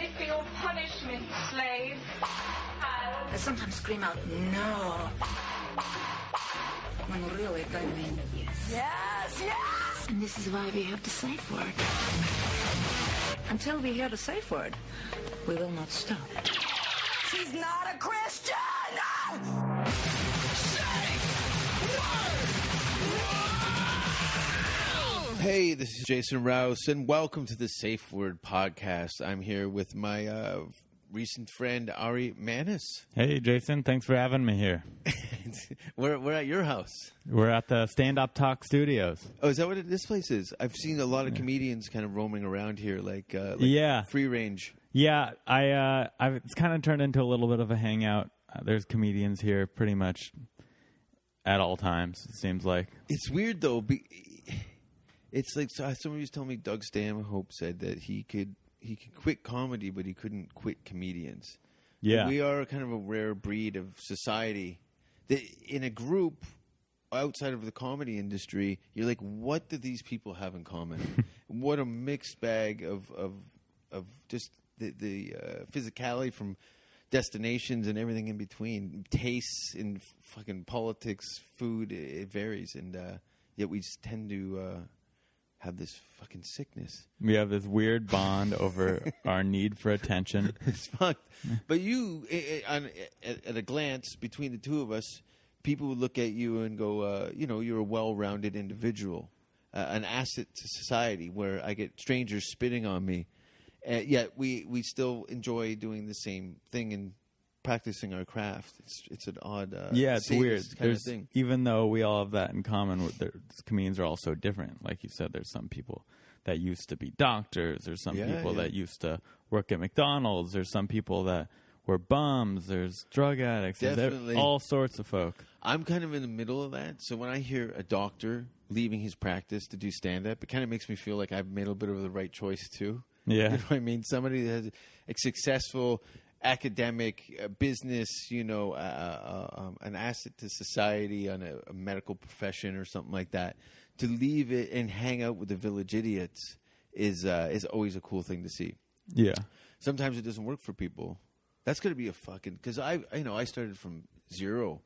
ready for your punishment, slave. I sometimes scream out, no. When really I mean yes. Yes, yes! And this is why we have the safe word. Until we hear the safe word, we will not stop. She's not a Christian! Hey, this is Jason Rouse, and welcome to the Safe Word Podcast. I'm here with my recent friend, Ari Mannis. Hey, Jason. Thanks for having me here. We're at your house. We're at the Stand Up Talk Studios. Oh, is that what this place is? I've seen a lot of comedians kind of roaming around here, like yeah, free range. Yeah, it's kind of turned into a little bit of a hangout. There's comedians here pretty much at all times, it seems like. It's weird, though. It's like somebody was telling me Doug Stanhope said that he could quit comedy, but he couldn't quit comedians. Yeah. We are kind of a rare breed of society. That in a group outside of the comedy industry, you're like, what do these people have in common? What a mixed bag of just the physicality from destinations and everything in between. Tastes in fucking politics, food, it varies. And yet we just tend to have this fucking sickness. We have this weird bond over our need for attention. It's fucked. But you, at a glance, between the two of us, people would look at you and go, you're a well-rounded individual, an asset to society, where I get strangers spitting on me. Yet we still enjoy doing the same thing and practicing our craft. It's an odd it's weird kind of thing. Even though we all have that in common, comedians are all so different. Like you said, there's some people that used to be doctors, there's some people that used to work at McDonald's, there's some people that were bums, there's drug addicts. Definitely. There's all sorts of folk. I'm kind of in the middle of that. So when I hear a doctor leaving his practice to do stand-up, it kind of makes me feel like I've made a bit of the right choice too. Yeah. You know what I mean? Somebody that has a successful academic business, an asset to society on a medical profession or something like that, to leave it and hang out with the village idiots is always a cool thing to see. Yeah. Sometimes it doesn't work for people. That's going to be a fucking, because I started from zero,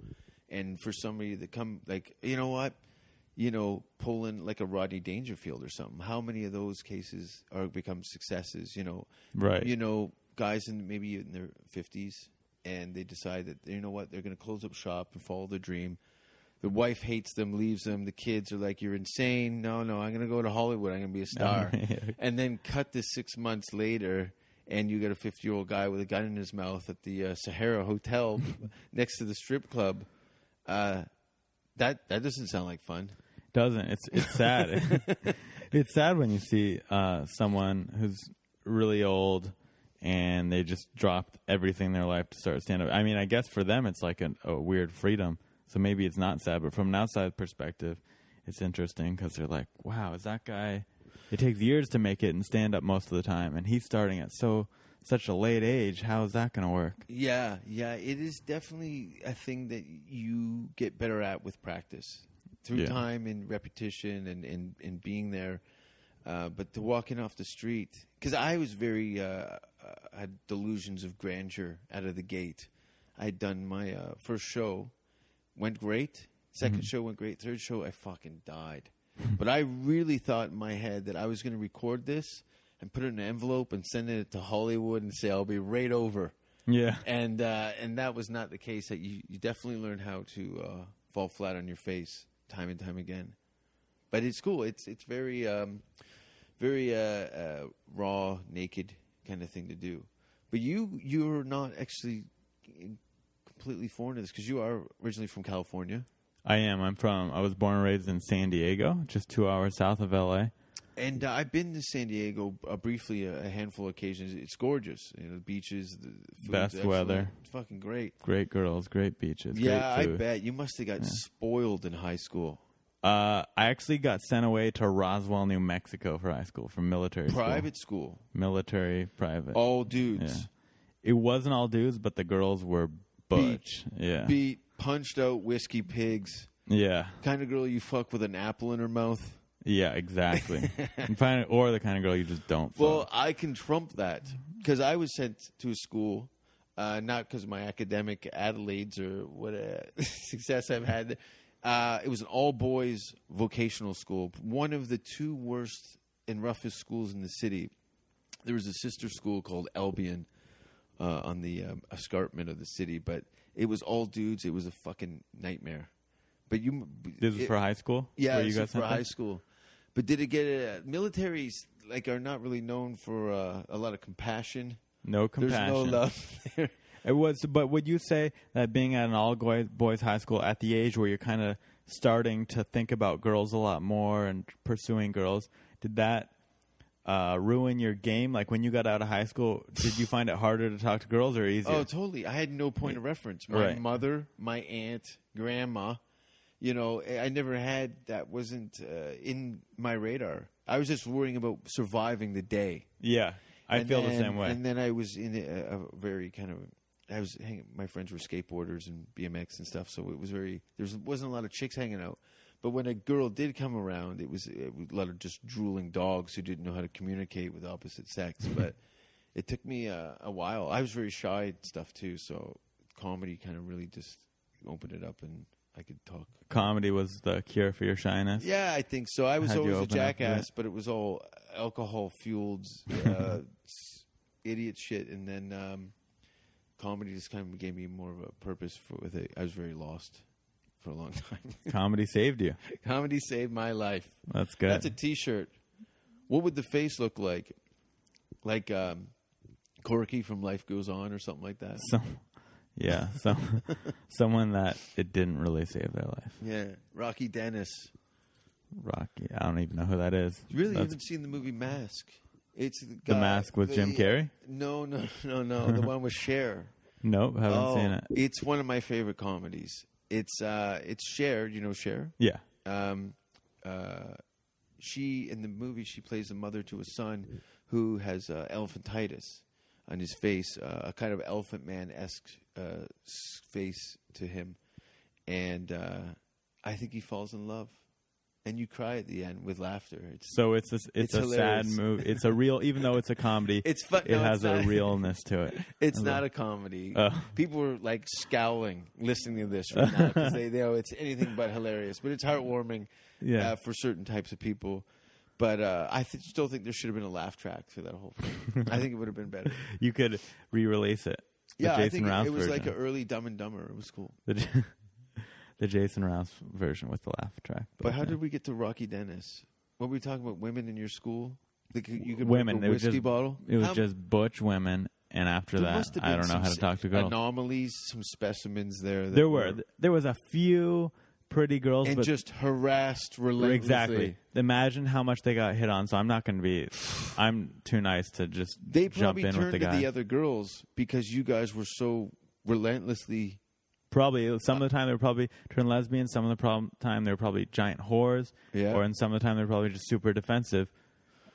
and for somebody to come, like, you know what? Pull in like a Rodney Dangerfield or something. How many of those cases become successes? Right. Guys maybe in their 50s, and they decide that, you know what, they're going to close up shop and follow their dream. The wife hates them, leaves them. The kids are like, you're insane. No, I'm going to go to Hollywood. I'm going to be a star. And then cut this 6 months later, and you got a 50-year-old guy with a gun in his mouth at the Sahara Hotel next to the strip club. That doesn't sound like fun. Doesn't. It's sad. It's sad when you see someone who's really old and they just dropped everything in their life to start stand-up. I mean, I guess for them it's like a weird freedom, so maybe it's not sad. But from an outside perspective, it's interesting because they're like, wow, is that guy... It takes years to make it in stand-up most of the time, and he's starting at such a late age. How is that going to work? Yeah, it is definitely a thing that you get better at with practice. Through time and repetition and being there. But to walking off the street, because I was very, had delusions of grandeur out of the gate. I had done my first show, went great. Second show went great. Third show, I fucking died. But I really thought in my head that I was going to record this and put it in an envelope and send it to Hollywood and say, I'll be right over. Yeah. And that was not the case. That you definitely learn how to fall flat on your face time and time again. But it's cool. It's very raw, naked kind of thing to do. But you're not actually completely foreign to this, because you are originally from California. I am. I was born and raised in San Diego, just 2 hours south of L.A. And I've been to San Diego briefly, a handful of occasions. It's gorgeous. The beaches, the food's best excellent. weather. It's fucking great. Great girls, great beaches. Yeah, great food. I bet. You must have got spoiled in high school. I actually got sent away to Roswell, New Mexico for high school, for military school. Private school? Military, private. All dudes? Yeah. It wasn't all dudes, but the girls were butch. Beat, punched out whiskey pigs. Yeah. Kind of girl you fuck with an apple in her mouth. Yeah, exactly. Or the kind of girl you just don't fuck. Well, I can trump that. because I was sent to a school, not because of my academic accolades or what success I've had. It was an all-boys vocational school, one of the two worst and roughest schools in the city. There was a sister school called Albion on the escarpment of the city, but it was all dudes. It was a fucking nightmare. But This was for high school? Yeah, Where you this was got for high school. But did it get militaries are not really known for a lot of compassion. No compassion. There's no love there. It was, but would you say that being at an all-boys high school at the age where you're kind of starting to think about girls a lot more and pursuing girls, did that ruin your game? Like when you got out of high school, did you find it harder to talk to girls or easier? Oh, totally. I had no point of reference. My mother, my aunt, grandma, I never had that. Wasn't in my radar. I was just worrying about surviving the day. Yeah, I feel the same way. And then I was in a very kind of. My friends were skateboarders and BMX and stuff, so it was wasn't a lot of chicks hanging out. But when a girl did come around, it was a lot of just drooling dogs who didn't know how to communicate with the opposite sex. But it took me a while. I was very shy and stuff too, so comedy kind of really just opened it up and I could talk. Comedy was the cure for your shyness? Yeah, I think so. I was always a jackass, but it was all alcohol-fueled idiot shit. And then comedy just kind of gave me more of a purpose with it. I was very lost for a long time. Comedy saved you. Comedy saved my life. That's good. That's a T-shirt. What would the face look like? Like Corky from Life Goes On or something like that? Someone that it didn't really save their life. Yeah, Rocky Dennis. Rocky, I don't even know who that is. You really haven't seen the movie Mask? It's the Mask with Jim Carrey? No. The one with Cher. Nope, haven't seen it. It's one of my favorite comedies. It's Cher. You know Cher? Yeah. She in the movie she plays the mother to a son who has elephantitis on his face, a kind of Elephant Man-esque face to him, and I think he falls in love. And you cry at the end with laughter. It's a sad movie. It's a real, even though it's a comedy. It's fun. It has a realness to it. It's not a comedy. People were like scowling listening to this right now because they know it's anything but hilarious. But it's heartwarming for certain types of people. But I still think there should have been a laugh track for that whole thing. I think it would have been better. You could re-release it. Yeah, Jason I think Rouse it was version. like an early Dumb and Dumber. It was cool. The Jason Rouse version with the laugh track. But how did we get to Rocky Dennis? What were we talking about? Women in your school? You could women. Make a whiskey bottle? It was just butch women, and after that, I don't know how to talk to girls. Anomalies, some specimens there. There was a few pretty girls, and but just harassed relentlessly. Exactly. Imagine how much they got hit on. So I'm not going to be. I'm too nice to just jump in with the guy. They probably turned to the other girls because you guys were so relentlessly. Probably some of the time they were probably turned lesbian. Some of the time they were probably giant whores. Yeah. Or in some of the time they were probably just super defensive.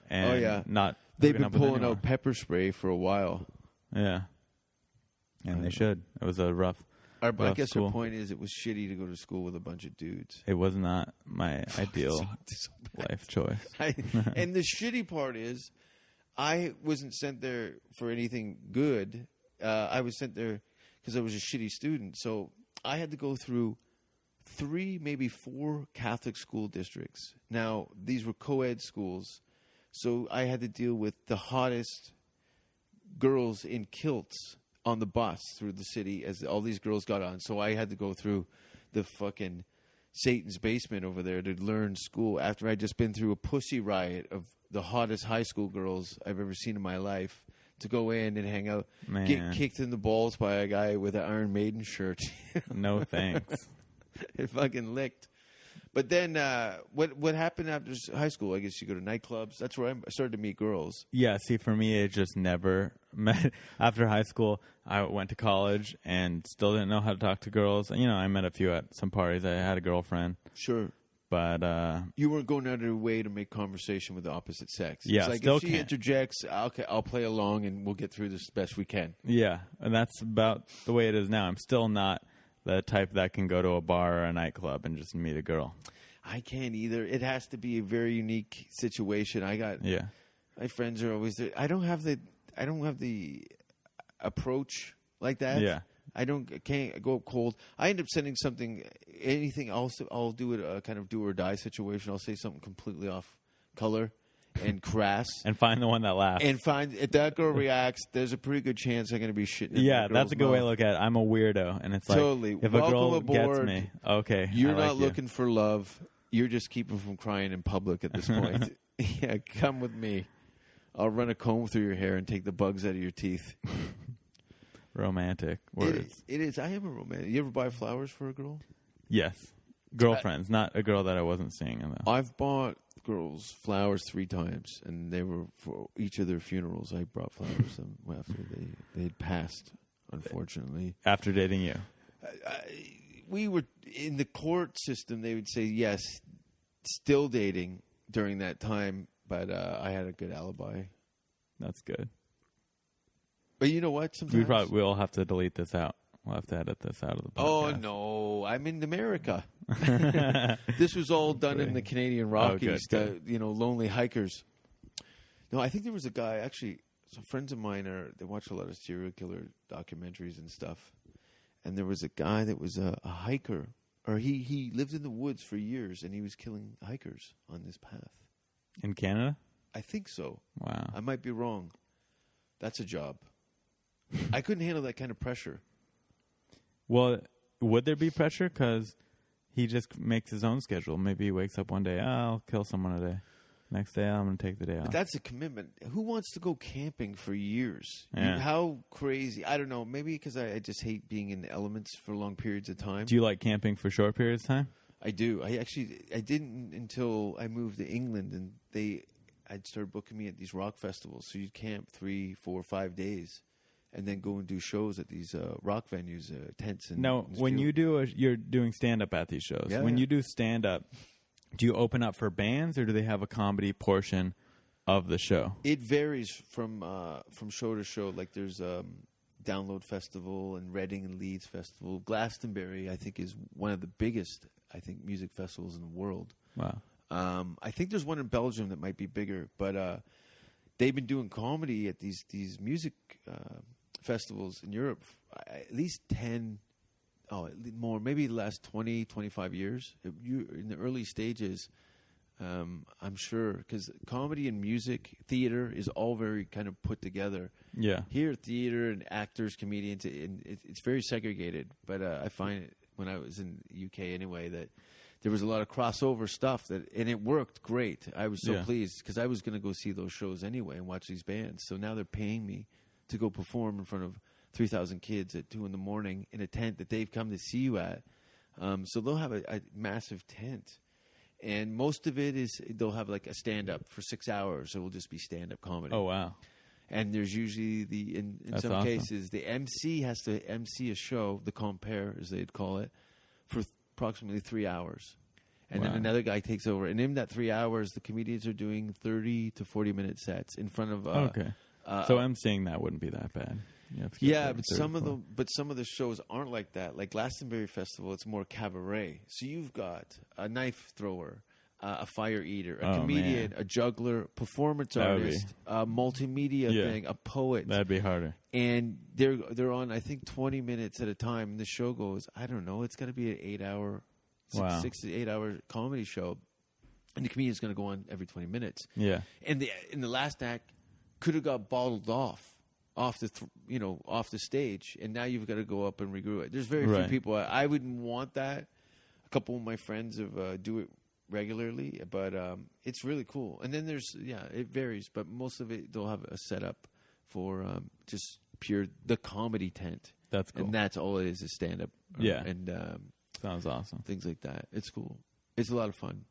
And not. They've been pulling out pepper spray for a while. Yeah. And they should. It was a rough. I guess her point is it was shitty to go to school with a bunch of dudes. It was not my ideal life choice. And the shitty part is I wasn't sent there for anything good. I was sent there because I was a shitty student. So I had to go through 3, maybe 4 Catholic school districts. Now, these were co-ed schools. So I had to deal with the hottest girls in kilts on the bus through the city as all these girls got on. So I had to go through the fucking Satan's basement over there to learn school after I'd just been through a pussy riot of the hottest high school girls I've ever seen in my life. To go in and hang out, get kicked in the balls by a guy with an Iron Maiden shirt. No thanks. It fucking licked. But then what happened after high school? I guess you go to nightclubs. That's where I started to meet girls. Yeah, see, for me, it just never met. After high school, I went to college and still didn't know how to talk to girls. You know, I met a few at some parties. I had a girlfriend. Sure. But you weren't going out of your way to make conversation with the opposite sex. Yeah, it's like still if she interjects, I'll play along and we'll get through this best we can. Yeah, and that's about the way it is now. I'm still not the type that can go to a bar or a nightclub and just meet a girl. I can't either. It has to be a very unique situation. My friends are always there. I don't have don't have the approach like that. Yeah. Can't go up cold. I end up sending anything. I'll do it a kind of do or die situation. I'll say something completely off color and crass, and find the one that laughs. and find if that girl reacts. There's a pretty good chance I'm going to be shitting. In yeah, that that's a good way to mouth. look at it. I'm a weirdo, and it's like Totally. if a Welcome girl aboard. gets me, okay, You're I like not you. looking for love. You're just keeping from crying in public at this point. Yeah, come with me. I'll run a comb through your hair and take the bugs out of your teeth. Romantic words. It is. I am a romantic. You ever buy flowers for a girl? Yes, girlfriends, not a girl that I wasn't seeing. I've bought girls flowers 3 times, and they were for each of their funerals. I brought flowers them after they had passed, unfortunately. After dating you. We were in the court system. They would say yes, still dating during that time, but I had a good alibi. That's good. But you know what? Sometimes We'll have to delete this out. We'll have to edit this out of the podcast. Oh no, I'm in America. This was all done in the Canadian Rockies. good. Lonely hikers. No, I think there was a guy. Actually, some friends of mine they watch a lot of serial killer documentaries and stuff. And there was a guy that was a hiker, or he lived in the woods for years, and he was killing hikers on this path. In Canada? I think so. Wow. I might be wrong. That's a job. I couldn't handle that kind of pressure. Well, would there be pressure? Because he just makes his own schedule. Maybe he wakes up one day, I'll kill someone today. Next day, I'm going to take the day off. But that's a commitment. Who wants to go camping for years? Yeah. How crazy? I don't know. Maybe because I just hate being in the elements for long periods of time. Do you like camping for short periods of time? I do. I didn't until I moved to England, and I'd started booking me at these rock festivals. So you'd camp 3, 4, 5 days, and then go and do shows at these rock venues, tents. And No, when you you're doing stand-up at these shows. Yeah, when yeah. you do stand-up, do you open up for bands, or do they have a comedy portion of the show? It varies from show to show. Like there's Download Festival and Reading and Leeds Festival. Glastonbury, I think, is one of the biggest, music festivals in the world. Wow. I think there's one in Belgium that might be bigger, but they've been doing comedy at these music festivals in Europe at least 10, more, maybe the last 20, 25 years. In the early stages, I'm sure, because comedy and music, theater is all very kind of put together. Yeah. Here, theater and actors, comedians, it's very segregated. But I find it, when I was in the UK anyway, that there was a lot of crossover stuff, and it worked great. I was so pleased, because I was going to go see those shows anyway and watch these bands. So now they're paying me to go perform in front of 3,000 kids at 2 a.m. in a tent that they've come to see you at. So they'll have a massive tent. And most of it is they'll have like a stand-up for 6 hours. It will just be stand-up comedy. Oh, wow. And there's usually in some awesome. cases, the MC has to MC a show, the compere, as they'd call it, for approximately 3 hours. And then another guy takes over. And in that 3 hours, the comedians are doing 30 to 40-minute sets in front of... okay. So emceeing that wouldn't be that bad. Yeah, but some of the shows aren't like that. Like Glastonbury Festival, it's more cabaret. So you've got a knife thrower, a fire eater, a comedian, a juggler, performance artist, a multimedia thing, a poet. That'd be harder. And they're on, I think, 20 minutes at a time. And the show goes, I don't know, it's got to be an 8-hour, 6 to 8 hour comedy show. And the comedian's going to go on every 20 minutes. Yeah. And in the last act, could have got bottled off the stage, and now you've got to go up and regrew it. There's very few people. I wouldn't want that. A couple of my friends do it regularly, but it's really cool. And then it varies, but most of it they'll have a setup for just pure the comedy tent. That's cool, and that's all it is stand up. Yeah, and sounds awesome. Things like that. It's cool. It's a lot of fun.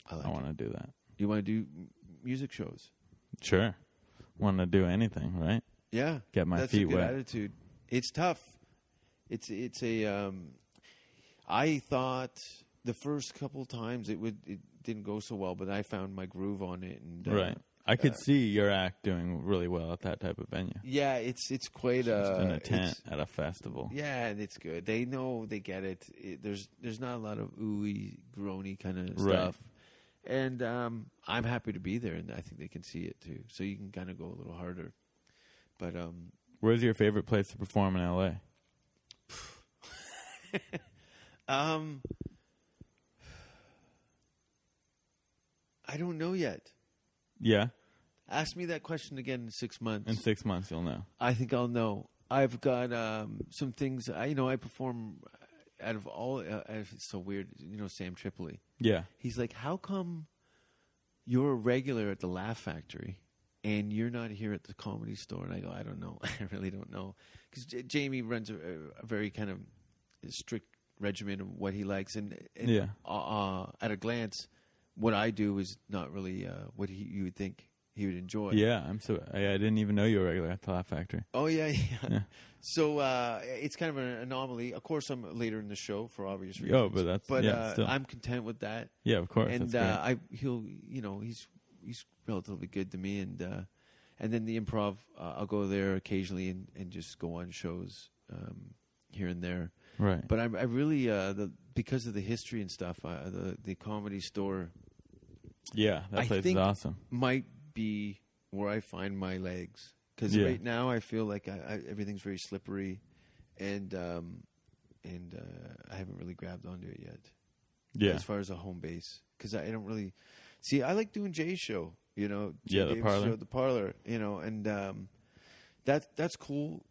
I want to do that. You want to do music shows? Sure. Want to do anything, right? Yeah. Get my feet wet. That's a good wet. attitude. It's tough. It's a. I thought the first couple of times it didn't go so well, but I found my groove on it, and right. I could see your act doing really well at that type of venue. Yeah, it's quite just in a tent at a festival. Yeah, and it's good. They know, they get it. There's not a lot of ooey, groany kind of stuff. And I'm happy to be there, and I think they can see it too. So you can kind of go a little harder. But where's your favorite place to perform in LA? I don't know yet. Yeah? Ask me that question again in 6 months. In 6 months, you'll know. I think I'll know. I've got some things. I perform out of all. It's so weird. Sam Tripoli. Yeah. He's like, how come you're a regular at the Laugh Factory and you're not here at the Comedy Store? And I go, I don't know. I really don't know. Because Jamie runs a very kind of strict regimen of what he likes. And yeah. At a glance, what I do is not really what you would think he would enjoy. Yeah, I didn't even know you were regular at the Laugh Factory. Oh, yeah. So it's kind of an anomaly. Of course, I'm later in the show for obvious reasons. Oh, but still. I'm content with that. Yeah, of course. And he's relatively good to me. And then the Improv, I'll go there occasionally and just go on shows here and there. Right. But I really because of the history and stuff, the Comedy Store. Yeah, that place is awesome. Might be where I find my legs, because right now I feel like everything's very slippery, and I haven't really grabbed onto it yet. Yeah, as far as a home base, because I don't really see. I like doing Jay's show, the parlor, the parlor, and that's cool.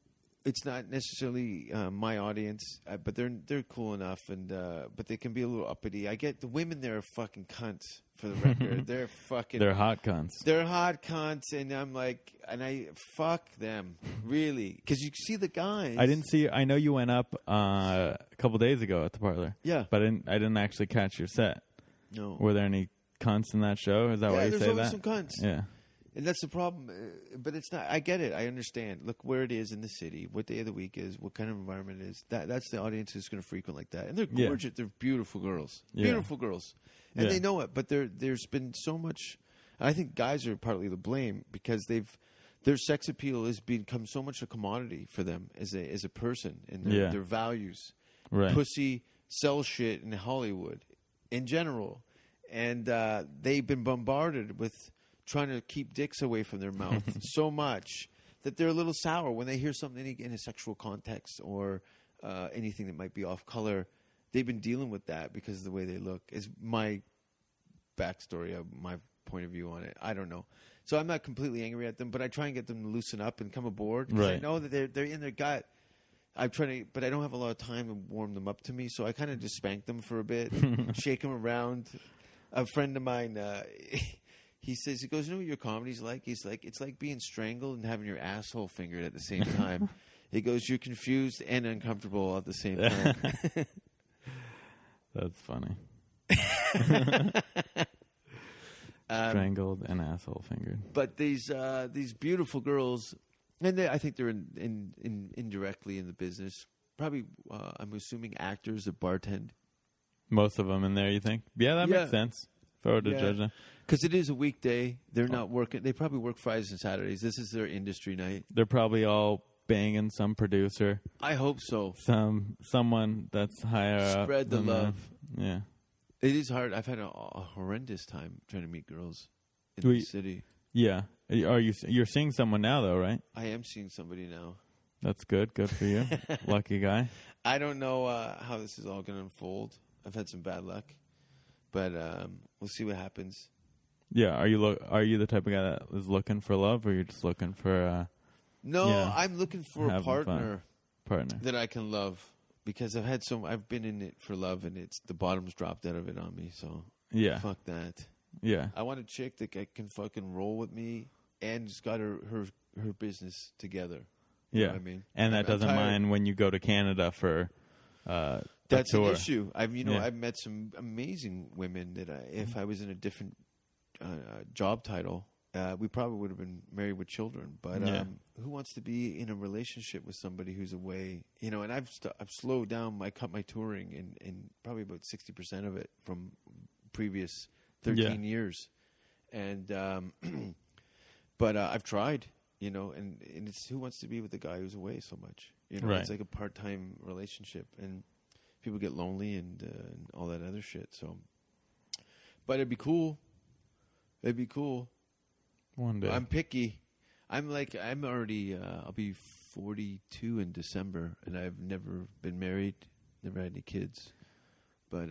It's not necessarily my audience, but they're cool enough, and but they can be a little uppity. I get the women there are fucking cunts, for the record. They're hot cunts. They're hot cunts, and I'm like, and I fuck them, really, because you see the guys. I know you went up a couple days ago at the parlor. Yeah, but I didn't actually catch your set. No, were there any cunts in that show? Is that why you say that? Yeah, there's always some cunts. Yeah. And that's the problem, but it's not. I get it. I understand. Look where it is in the city, what day of the week is, what kind of environment it is. That's the audience who's going to frequent like that, and they're gorgeous. Yeah. They're beautiful girls, beautiful girls, and they know it. But there's been so much. I think guys are partly to blame because their sex appeal has become so much a commodity for them as a person and their values. Right. Pussy sells shit in Hollywood, in general, and they've been bombarded with trying to keep dicks away from their mouth so much that they're a little sour when they hear something in a sexual context or anything that might be off color. They've been dealing with that because of the way they look. Is my backstory, my point of view on it. I don't know. So I'm not completely angry at them, but I try and get them to loosen up and come aboard. Right. I know that they're in their gut. I'm trying to, but I don't have a lot of time to warm them up to me, so I kind of just spank them for a bit, shake them around. A friend of mine, he goes, you know what your comedy's like? He's like, it's like being strangled and having your asshole fingered at the same time. He goes, you're confused and uncomfortable all at the same time. That's funny. Strangled and asshole fingered. But these beautiful girls, and I think they're indirectly in the business. Probably, I'm assuming actors that bartend. Most of them in there, you think? Yeah, that makes sense. If I were to judge them. Because it is a weekday. They're not working. They probably work Fridays and Saturdays. This is their industry night. They're probably all banging some producer. I hope so. Someone that's higher up. Spread the love. Yeah. It is hard. I've had a horrendous time trying to meet girls in the city. Yeah. You're seeing someone now, though, right? I am seeing somebody now. That's good. Good for you. Lucky guy. I don't know how this is all going to unfold. I've had some bad luck. But we'll see what happens. Yeah, are you the type of guy that is looking for love, or you're just looking for? No, I'm looking for a partner partner that I can love, because I've been in it for love, and it's the bottom's dropped out of it on me. So yeah, fuck that. Yeah, I want a chick that can fucking roll with me and just got her business together. You know what I mean, and that doesn't mind when you go to Canada for. That's an issue. I've met some amazing women that if I was in a different job title, we probably would have been married with children. But who wants to be in a relationship with somebody who's away? You know, and I've slowed down. I cut my touring in probably about 60% of it from previous 13 years, and but I've tried. You know, and it's who wants to be with the guy who's away so much? You know, It's like a part-time relationship, and people get lonely and all that other shit. So, but it'd be cool. That'd be cool. One day. I'm picky. I'm already. I'll be 42 in December, and I've never been married, never had any kids. But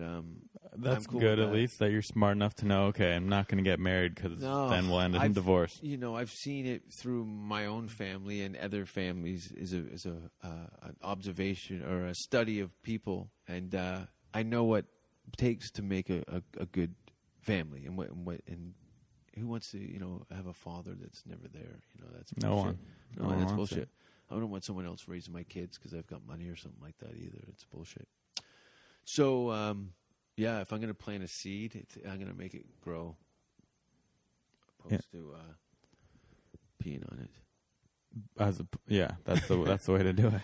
that's cool good with at that. least that you're smart enough to know. Okay, I'm not going to get married because then we'll end in divorce. You know, I've seen it through my own family and other families. Is an observation or a study of people, and I know what it takes to make a good family, and what and who wants to have a father that's never there. That's bullshit. No one. No, No one that's wants bullshit. it. I don't want someone else raising my kids because I've got money or something like that either. It's bullshit. So, if I'm going to plant a seed, I'm going to make it grow, opposed to peeing on it. That's the way to do it.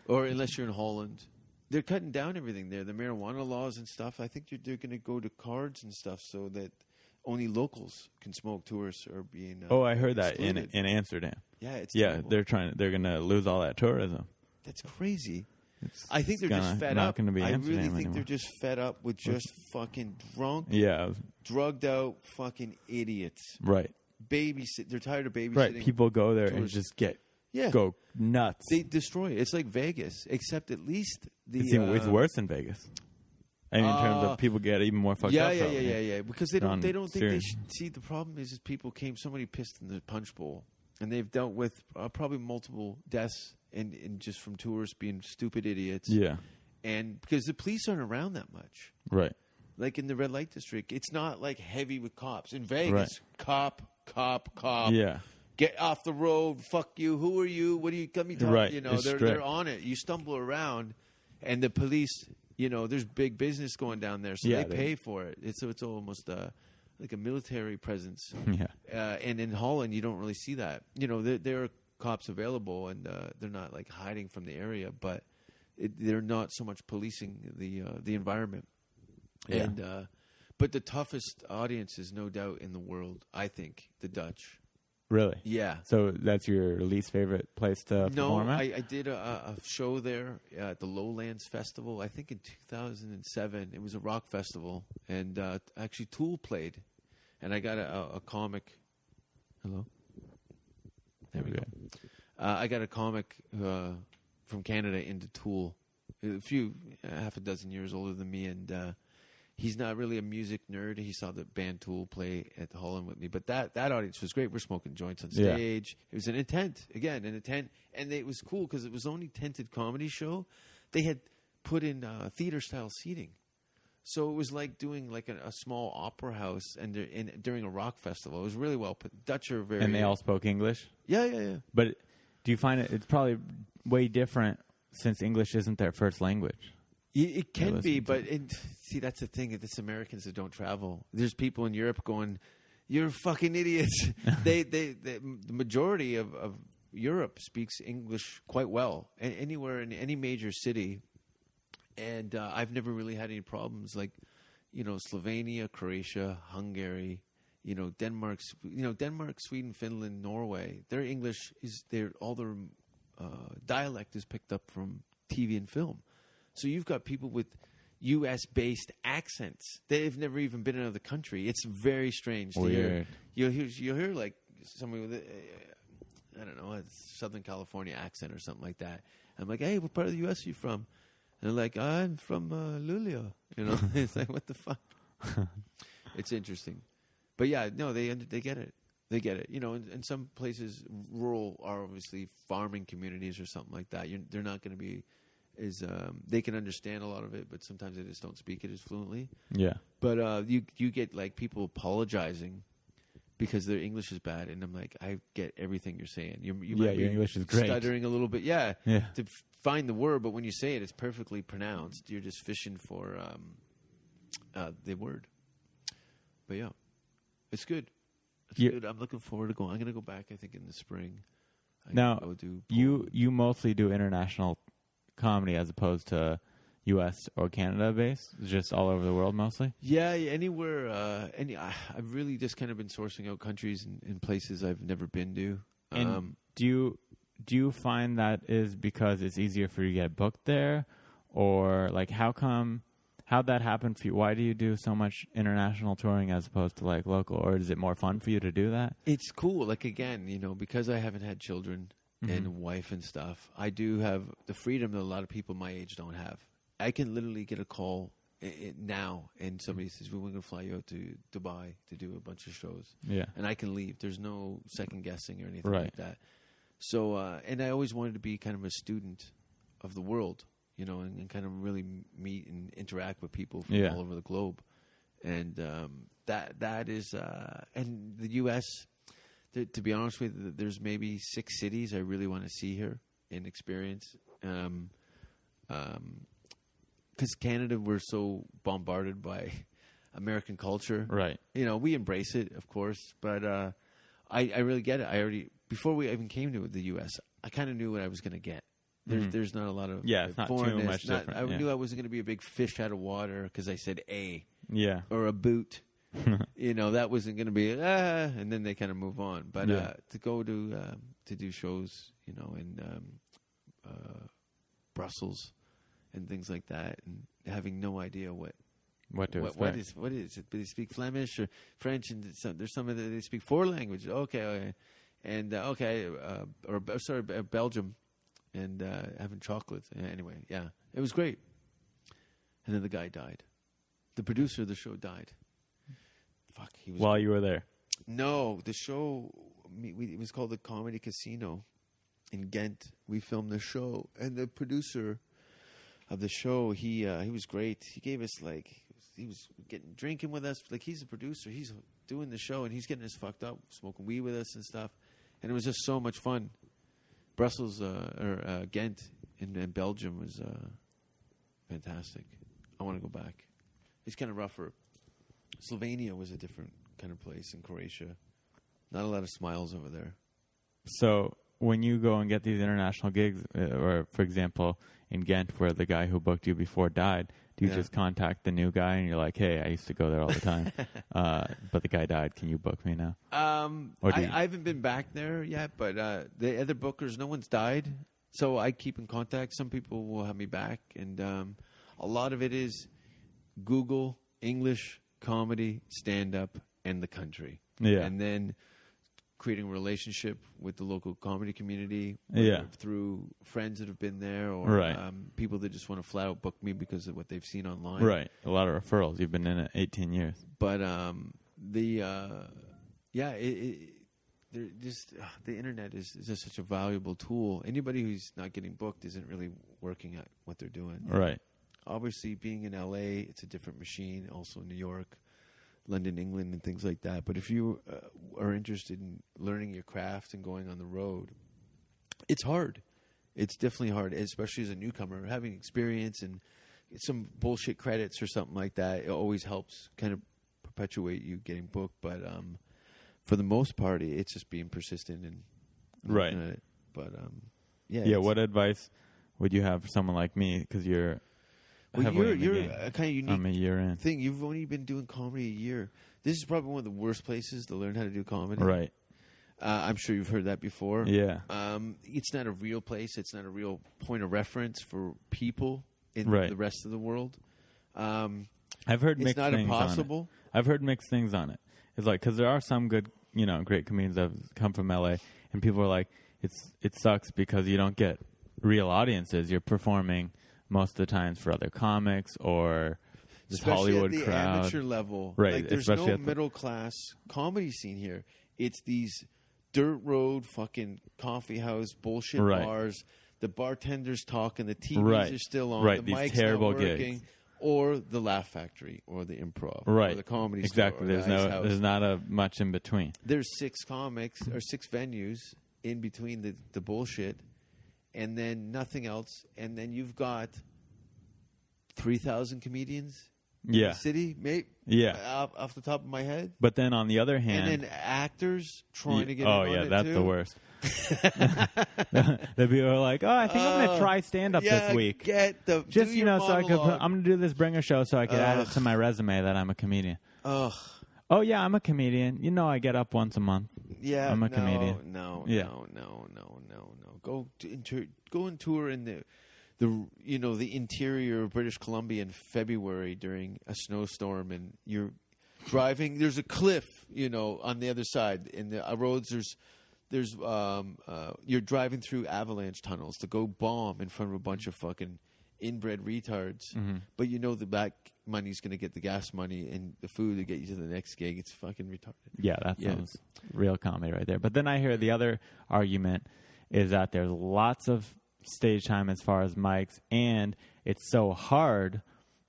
Or unless you're in Holland, they're cutting down everything there. The marijuana laws and stuff. I think they're going to go to cards and stuff so that only locals can smoke. Tourists are being I heard that excluded. in Amsterdam. Yeah, it's Yeah, terrible. they're going to lose all that tourism. That's crazy. It's I think they're just fed not up. Gonna be I Amsterdam really think anymore. they're just fed up with just fucking drunk, drugged out fucking idiots. Right. They're tired of babysitting. Right. People go there and tourists. just Yeah. go nuts. They destroy it. It's like Vegas, except at least it's worse than Vegas. I mean, in terms of people get even more fucked up. Yeah. Because they don't think they serious. should see. The problem is people came somebody pissed in the punch bowl, and they've dealt with probably multiple deaths and just from tourists being stupid idiots. Yeah. And because the police aren't around that much. Right. Like in the red light district, it's not like heavy with cops. In Vegas, cop. Yeah. Get off the road. Fuck you. Who are you? What do you come? Right. It's They're strict. on it. You stumble around, and the police. There's big business going down there, so they pay for it. It's almost like a military presence. Yeah. And in Holland, you don't really see that. There are cops available, and they're not like hiding from the area, but they're not so much policing the environment. Yeah. And but the toughest audience is no doubt in the world. I think the Dutch. Really? Yeah. So that's your least favorite place to perform at? I did a show there at the Lowlands Festival. I think in 2007. It was a rock festival, and actually Tool played, and I got a comic. Hello. There we go. I got a comic from Canada into Tool, half a dozen years older than me, and he's not really a music nerd. He saw the band Tool play at the Holland with me, but that audience was great. We're smoking joints on stage. Yeah. It was an intent, and it was cool because it was only tented comedy show. They had put in theater style seating, so it was like doing like a small opera house and during a rock festival. It was really well put. Dutch are very, and they all spoke English. Yeah. But do you find it's probably way different since English isn't their first language? It can be, but see, that's the thing. It's Americans that don't travel. There's people in Europe going, "You're fucking idiots." The majority of Europe speaks English quite well, anywhere in any major city. And I've never really had any problems. Like, Slovenia, Croatia, Hungary, Denmark, Sweden, Finland, Norway. Their English all their dialect is picked up from TV and film. So you've got people with U.S.-based accents. They've never even been in another country. It's very strange to hear. You'll hear like somebody with I don't know, a Southern California accent or something like that. I'm like, hey, what part of the U.S. are you from? And they're like, I'm from Luleå. It's like, what the fuck? It's interesting. But yeah, no, they get it. They get it. In some places, rural are obviously farming communities or something like that. They're not going to be they can understand a lot of it, but sometimes they just don't speak it as fluently. Yeah. But you get like people apologizing because their English is bad, and I'm like, I get everything you're saying. You might be your English is great. Stuttering a little bit, Yeah. to find the word, but when you say it, it's perfectly pronounced. You're just fishing for the word. But yeah, it's good. It's good. I'm looking forward to going. I'm going to go back, I think, in the spring. Now, you mostly do international comedy as opposed to U.S. or Canada based, just all over the world mostly? Yeah, anywhere. I've really just kind of been sourcing out countries and places I've never been to. And do you find that is because it's easier for you to get booked there, or like how come how'd that happen for you? Why do you do so much international touring as opposed to like local? Or is it more fun for you to do that? It's cool. Like, again, because I haven't had children and wife and stuff, I do have the freedom that a lot of people my age don't have. I can literally get a call now and somebody says, we're going to fly you out to Dubai to do a bunch of shows. Yeah. And I can leave. There's no second guessing or anything like that. So, and I always wanted to be kind of a student of the world, and kind of really meet and interact with people from all over the globe. And that is, and the U.S., to be honest with you, there's maybe 6 cities I really want to see here and experience. Because Canada, we're so bombarded by American culture. Right. We embrace it, of course, but I really get it. Before we even came to the U.S., I kind of knew what I was going to get. There's not a lot of it's not too much different. I knew I wasn't going to be a big fish out of water because I said a or a boot. That wasn't going to be and then they kind of move on. But to go to do shows, in Brussels and things like that, and having no idea what is it? They speak Flemish or French, and there's some of they speak 4 languages. Okay, and Belgium. And having chocolate. Anyway, yeah, it was great. And then the guy died. The producer of the show died. Fuck, he was while you were there. No, the show. It was called the Comedy Casino in Ghent. We filmed the show, and the producer of the show, he was great. He gave us he was drinking with us. Like, he's a producer. He's doing the show, and he's getting us fucked up, smoking weed with us and stuff. And it was just so much fun. Brussels or Ghent in Belgium was fantastic. I want to go back. It's kind of rougher. Slovenia was a different kind of place, in Croatia. Not a lot of smiles over there. So when you go and get these international gigs, or for example, in Ghent where the guy who booked you before died, do you just contact the new guy and you're like, hey, I used to go there all the time, but the guy died. Can you book me now? I haven't been back there yet, but the other bookers, no one's died. So I keep in contact. Some people will have me back. And a lot of it is Google, English, comedy, stand-up, and the country. Yeah. And then creating a relationship with the local comedy community through friends that have been there or people that just want to flat out book me because of what they've seen online. Right. A lot of referrals. You've been in it 18 years. But the internet is just such a valuable tool. Anybody who's not getting booked isn't really working at what they're doing. Right. Obviously, being in LA, it's a different machine. Also, New York, London, England, and things like that. But if you are interested in learning your craft and going on the road, it's hard. It's definitely hard, especially as a newcomer. Having experience and some bullshit credits or something like that, it always helps kind of perpetuate you getting booked. But for the most part, it's just being persistent and looking at it. But what advice would you have for someone like me? Because you're you're a kind of unique I'm a year in. thing. You've only been doing comedy a year. This is probably one of the worst places to learn how to do comedy. Right. I'm sure you've heard that before. Yeah. It's not a real place. It's not a real point of reference for people in the rest of the world. I've heard mixed things on it. It's not impossible. I've heard mixed things on it. It's like, because there are some good, great comedians that have come from LA, and people are like, it sucks because you don't get real audiences. You're performing most of the times for other comics or this especially Hollywood at the crowd. amateur level. Right. Like, there's no middle class comedy scene here. It's these dirt road fucking coffee house bullshit bars. The bartenders talking. The TVs are still on. The These mic's terrible not working. gigs. Or the Laugh Factory, or the Improv, or the Comedy exactly. Store. Exactly. There's not much in between. There's 6 comics or 6 venues in between the bullshit, and then nothing else. And then you've got 3,000 comedians in the city, mate. Yeah, off the top of my head. But then on the other hand, and then actors trying to get that's the worst. The people are like, I think I'm going to try stand-up this week. Just so I could. I'm going to do this bringer show so I could add it to my resume that I'm a comedian. Ugh. Oh yeah, I'm a comedian. I get up once a month. Yeah, I'm a comedian. No. Go and tour in the interior of British Columbia in February during a snowstorm, and you're driving. There's a cliff, on the other side. In the roads, there's you're driving through avalanche tunnels to go bomb in front of a bunch of fucking inbred retards. But the back money's going to get the gas money and the food to get you to the next gig. It's fucking retarded. Yeah, that sounds real comedy right there. But then I hear the other argument is that there's lots of stage time as far as mics, and it's so hard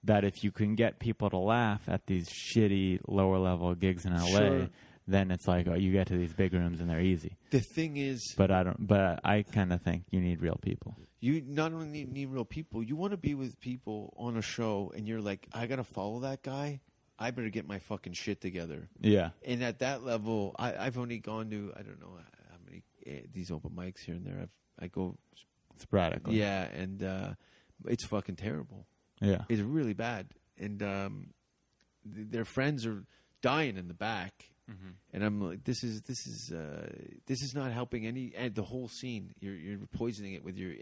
that if you can get people to laugh at these shitty lower level gigs in LA, Sure. then it's like, oh, you get to these big rooms and they're easy. The thing is, But I kind of think you need real people. you not only need real people, you want to be with people on a show, and you're like, I got to follow that guy. I better get my fucking shit together. Yeah. And at that level, I've only gone to, I don't know how many these open mics here and there. I go Sporadically. Yeah, and it's fucking terrible. Yeah. It's really bad, and their friends are dying in the back, and I'm like, this is not helping the whole scene. You're poisoning it with your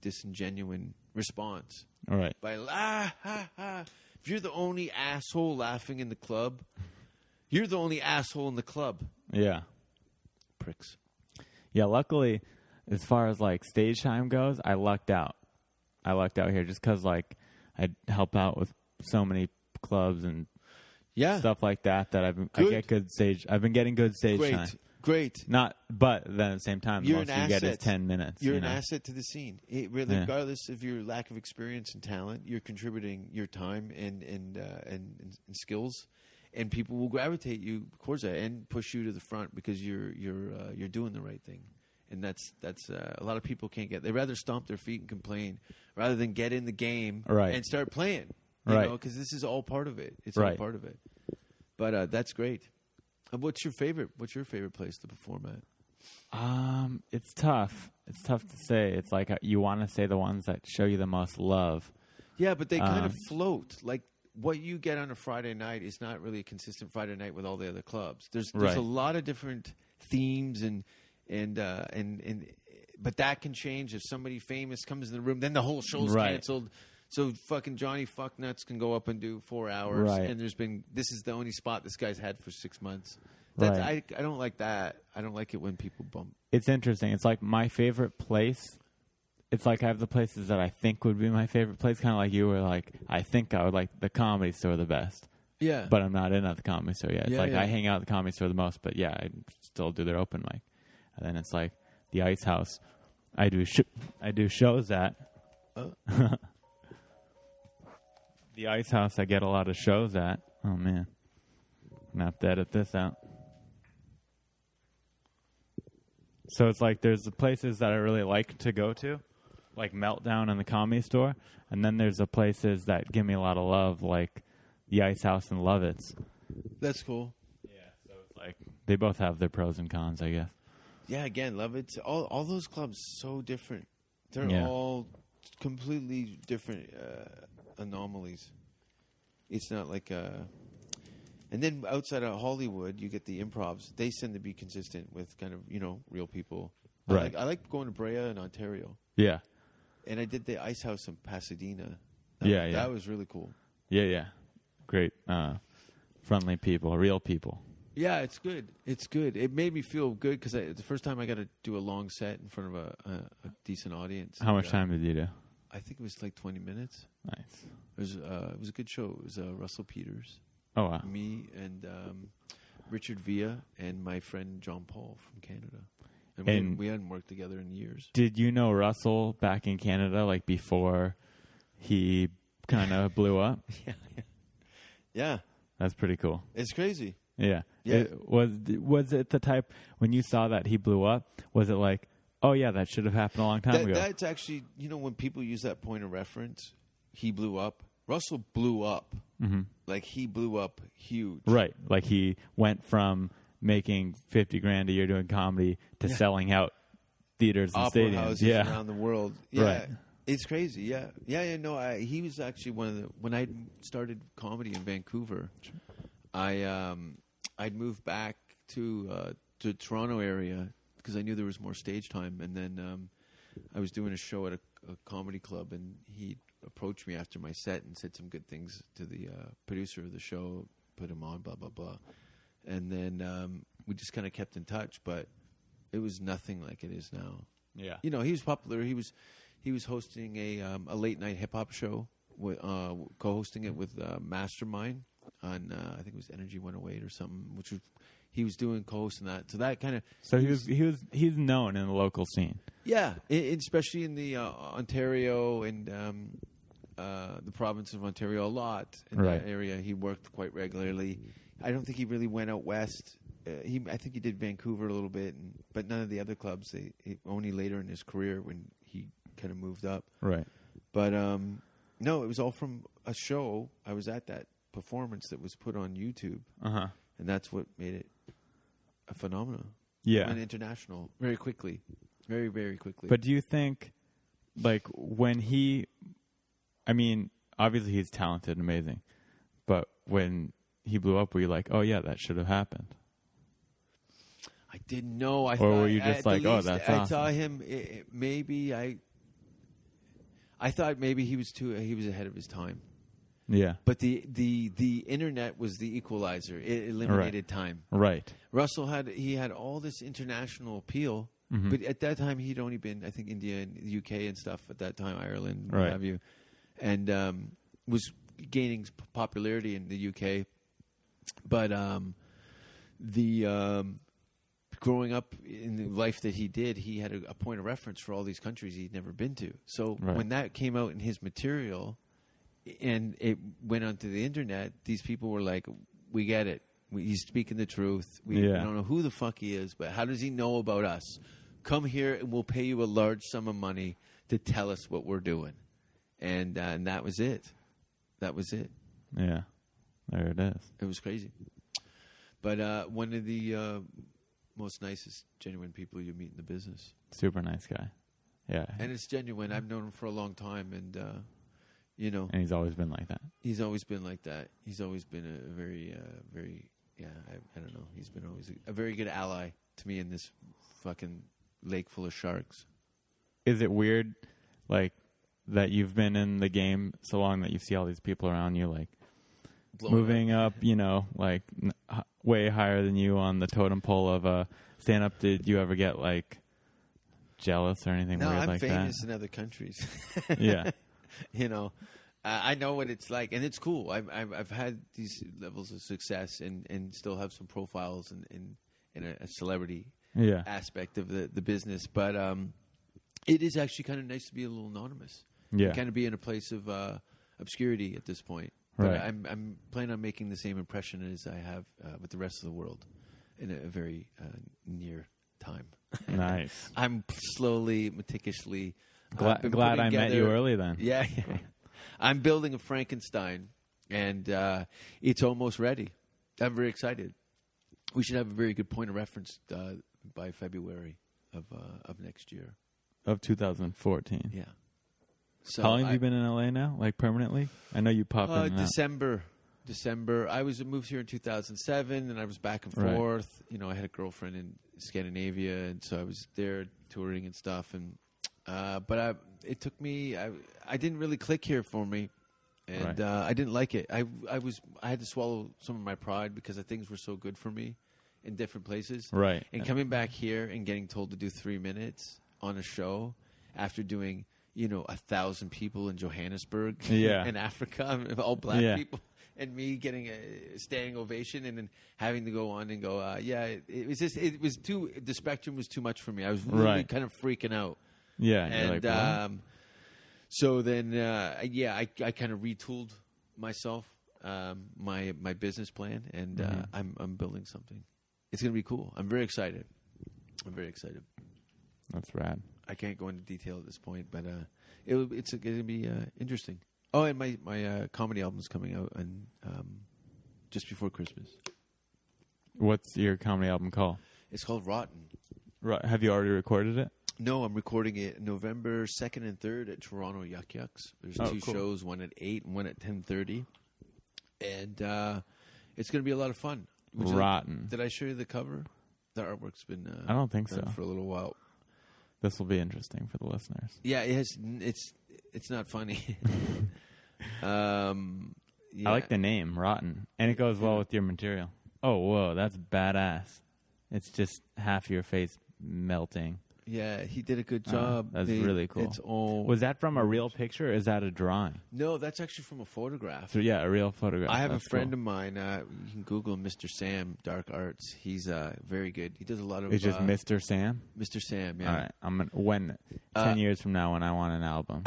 disingenuine response. All right. By if you're the only asshole laughing in the club, you're the only asshole in the club. Yeah. Pricks. Yeah, luckily, as far as like stage time goes, I lucked out. I lucked out here just because like I help out with so many clubs and stuff like that I get good stage. I've been getting good stage time. Great. But then at the same time, the most you get is 10 minutes. You're an asset to the scene. Regardless of your lack of experience and talent, you're contributing your time and skills, and people will gravitate you towards that and push you to the front because you're doing the right thing. And that's a lot of people can't get. They rather stomp their feet and complain rather than get in the game and start playing. Because this is all part of it. It's all part of it. But that's great. What's your favorite place to perform at? It's tough. It's tough to say. It's like you want to say the ones that show you the most love. Yeah, but they kind of float. Like what you get on a Friday night is not really a consistent Friday night with all the other clubs. There's a lot of different themes and but that can change if somebody famous comes in the room. Then the whole show's canceled. So fucking Johnny Fucknuts can go up and do 4 hours, and this is the only spot this guy's had for 6 months. I don't like that. I don't like it when people bump. It's interesting. It's like my favorite place. It's like I have the places that I think would be my favorite place, kind of like you were like, I think I would like the Comedy Store the best. Yeah. But I'm not in at the Comedy Store yet. It's I hang out at the Comedy Store the most, but yeah, I still do their open mic. And then it's like the Ice House. I do shows at. The Ice House, I get a lot of shows at. Oh, man. I'm going to have to edit this out. So it's like there's the places that I really like to go to, like Meltdown and the Comedy Store. And then there's the places that give me a lot of love, like the Ice House and Lovitz. That's cool. Yeah, so it's like they both have their pros and cons, I guess. Yeah, again, Lovitz. All those clubs so different. They're all completely different anomalies. It's not like and then outside of Hollywood, you get the improvs. They tend to be consistent with kind of real people. Right. I like going to Brea in Ontario. Yeah. And I did the Ice House in Pasadena. That was really cool. Yeah. Great, friendly people, real people. Yeah, it's good. It's good. It made me feel good because the first time I got to do a long set in front of a decent audience. How much time did you do? I think it was like 20 minutes. Nice. It was a good show. It was Russell Peters. Oh, wow. Me and Richard Villa and my friend John Paul from Canada. And we hadn't worked together in years. Did you know Russell back in Canada, like before he kind of blew up? Yeah. That's pretty cool. It's crazy. Yeah. Was it the type, when you saw that he blew up, was it like, oh, yeah, that should have happened a long time ago? That's actually, when people use that point of reference, he blew up. Russell blew up. Mm-hmm. Like, he blew up huge. Right. Like, he went from making $50,000 a year doing comedy to selling out theaters and Opera stadiums. houses around the world. Yeah. Right. It's crazy. Yeah. No, he was actually when I started comedy in Vancouver, I'd moved back to Toronto area because I knew there was more stage time, and then I was doing a show at a comedy club, and he approached me after my set and said some good things to the producer of the show, put him on, blah, blah, blah. And then we just kind of kept in touch, but it was nothing like it is now. Yeah. You know, he was popular. He was hosting a late night hip hop show, with, co-hosting it with Mastermind on I think it was Energy 108 or something, which was he was doing co-hosting that. So that kind of he's known in the local scene. Yeah, especially in the Ontario and the province of Ontario a lot in that area. He worked quite regularly. I don't think he really went out west. I think he did Vancouver a little bit, but none of the other clubs. Only later in his career when he kind of moved up. Right. But no, it was all from a show. I was at that performance that was put on YouTube, and that's what made it a phenomenon. Yeah, and international very quickly, very, very quickly. But do you think, like, when he, I mean, obviously he's talented and amazing, but when he blew up, were you like, oh yeah, that should have happened? I didn't know. Or were you just like, oh, that's awesome? I saw him. Maybe I thought maybe he was ahead of his time. Yeah. But the internet was the equalizer. It eliminated time. Right. Russell had all this international appeal, but at that time he'd only been, I think, India and the UK and stuff at that time, Ireland, what have you, and was gaining popularity in the UK. But growing up in the life that he did, he had a point of reference for all these countries he'd never been to. So when that came out in his material and it went onto the internet, these people were like, we get it. He's speaking the truth. We don't know who the fuck he is, but how does he know about us? Come here and we'll pay you a large sum of money to tell us what we're doing. And that was it. That was it. Yeah. There it is. It was crazy. But one of the most nicest, genuine people you meet in the business. Super nice guy. Yeah. And it's genuine. I've known him for a long time, and, you know. And he's always been like that. He's always been like that. He's always been a very, I don't know. He's been always a very good ally to me in this fucking lake full of sharks. Is it weird, like, that you've been in the game so long that you see all these people around you, like, moving up, you know, like way higher than you on the totem pole of stand-up? Did you ever get, like, jealous or anything weird like that? No, I'm famous in other countries. Yeah. You know, I know what it's like, and it's cool. I've had these levels of success and still have some profiles in a celebrity aspect of the business. But it is actually kind of nice to be a little anonymous. Yeah. And kind of be in a place of obscurity at this point. But I'm planning on making the same impression as I have with the rest of the world in a very near time. Nice. I'm slowly, meticulously. Glad I met you early then. Yeah. I'm building a Frankenstein, and it's almost ready. I'm very excited. We should have a very good point of reference by February of next year. Of 2014. Yeah. So how long have you been in LA now? Like permanently? I know you pop in. December. I moved here in 2007, and I was back and forth. You know, I had a girlfriend in Scandinavia, and so I was there touring and stuff. And but it took me. I didn't really click here for me, and I didn't like it. I had to swallow some of my pride because things were so good for me in different places. Right. And coming back here and getting told to do 3 minutes on a show after doing, 1,000 people in Johannesburg in Africa, all black people, and me getting a standing ovation and then having to go on and go, the spectrum was too much for me. I was really kind of freaking out. Yeah. And like, so then, I kind of retooled myself, my business plan, and I'm building something. It's going to be cool. I'm very excited. That's rad. I can't go into detail at this point, but it's going to be interesting. Oh, and my comedy album is coming out just before Christmas. What's your comedy album called? It's called Rotten. Right. Have you already recorded it? No, I'm recording it November 2nd and 3rd at Toronto Yuck Yucks. There's two shows, one at 8 and one at 10:30. And it's going to be a lot of fun. Rotten. Did I show you the cover? The artwork's been I don't think so. For a little while. This will be interesting for the listeners. Yeah, it's not funny. Yeah. I like the name, Rotten. And it goes well with your material. Oh, whoa, that's badass. It's just half your face melting. Yeah, he did a good job. That's really cool. It's all. Was that from a real picture or is that a drawing? No, that's actually from a photograph. So, yeah, a real photograph. I have That's a friend cool. of mine. You can Google him, Mr. Sam, Dark Arts. He's very good. He does a lot of. It's just Mr. Sam? Mr. Sam, yeah. All right. 10 years from now when I want an album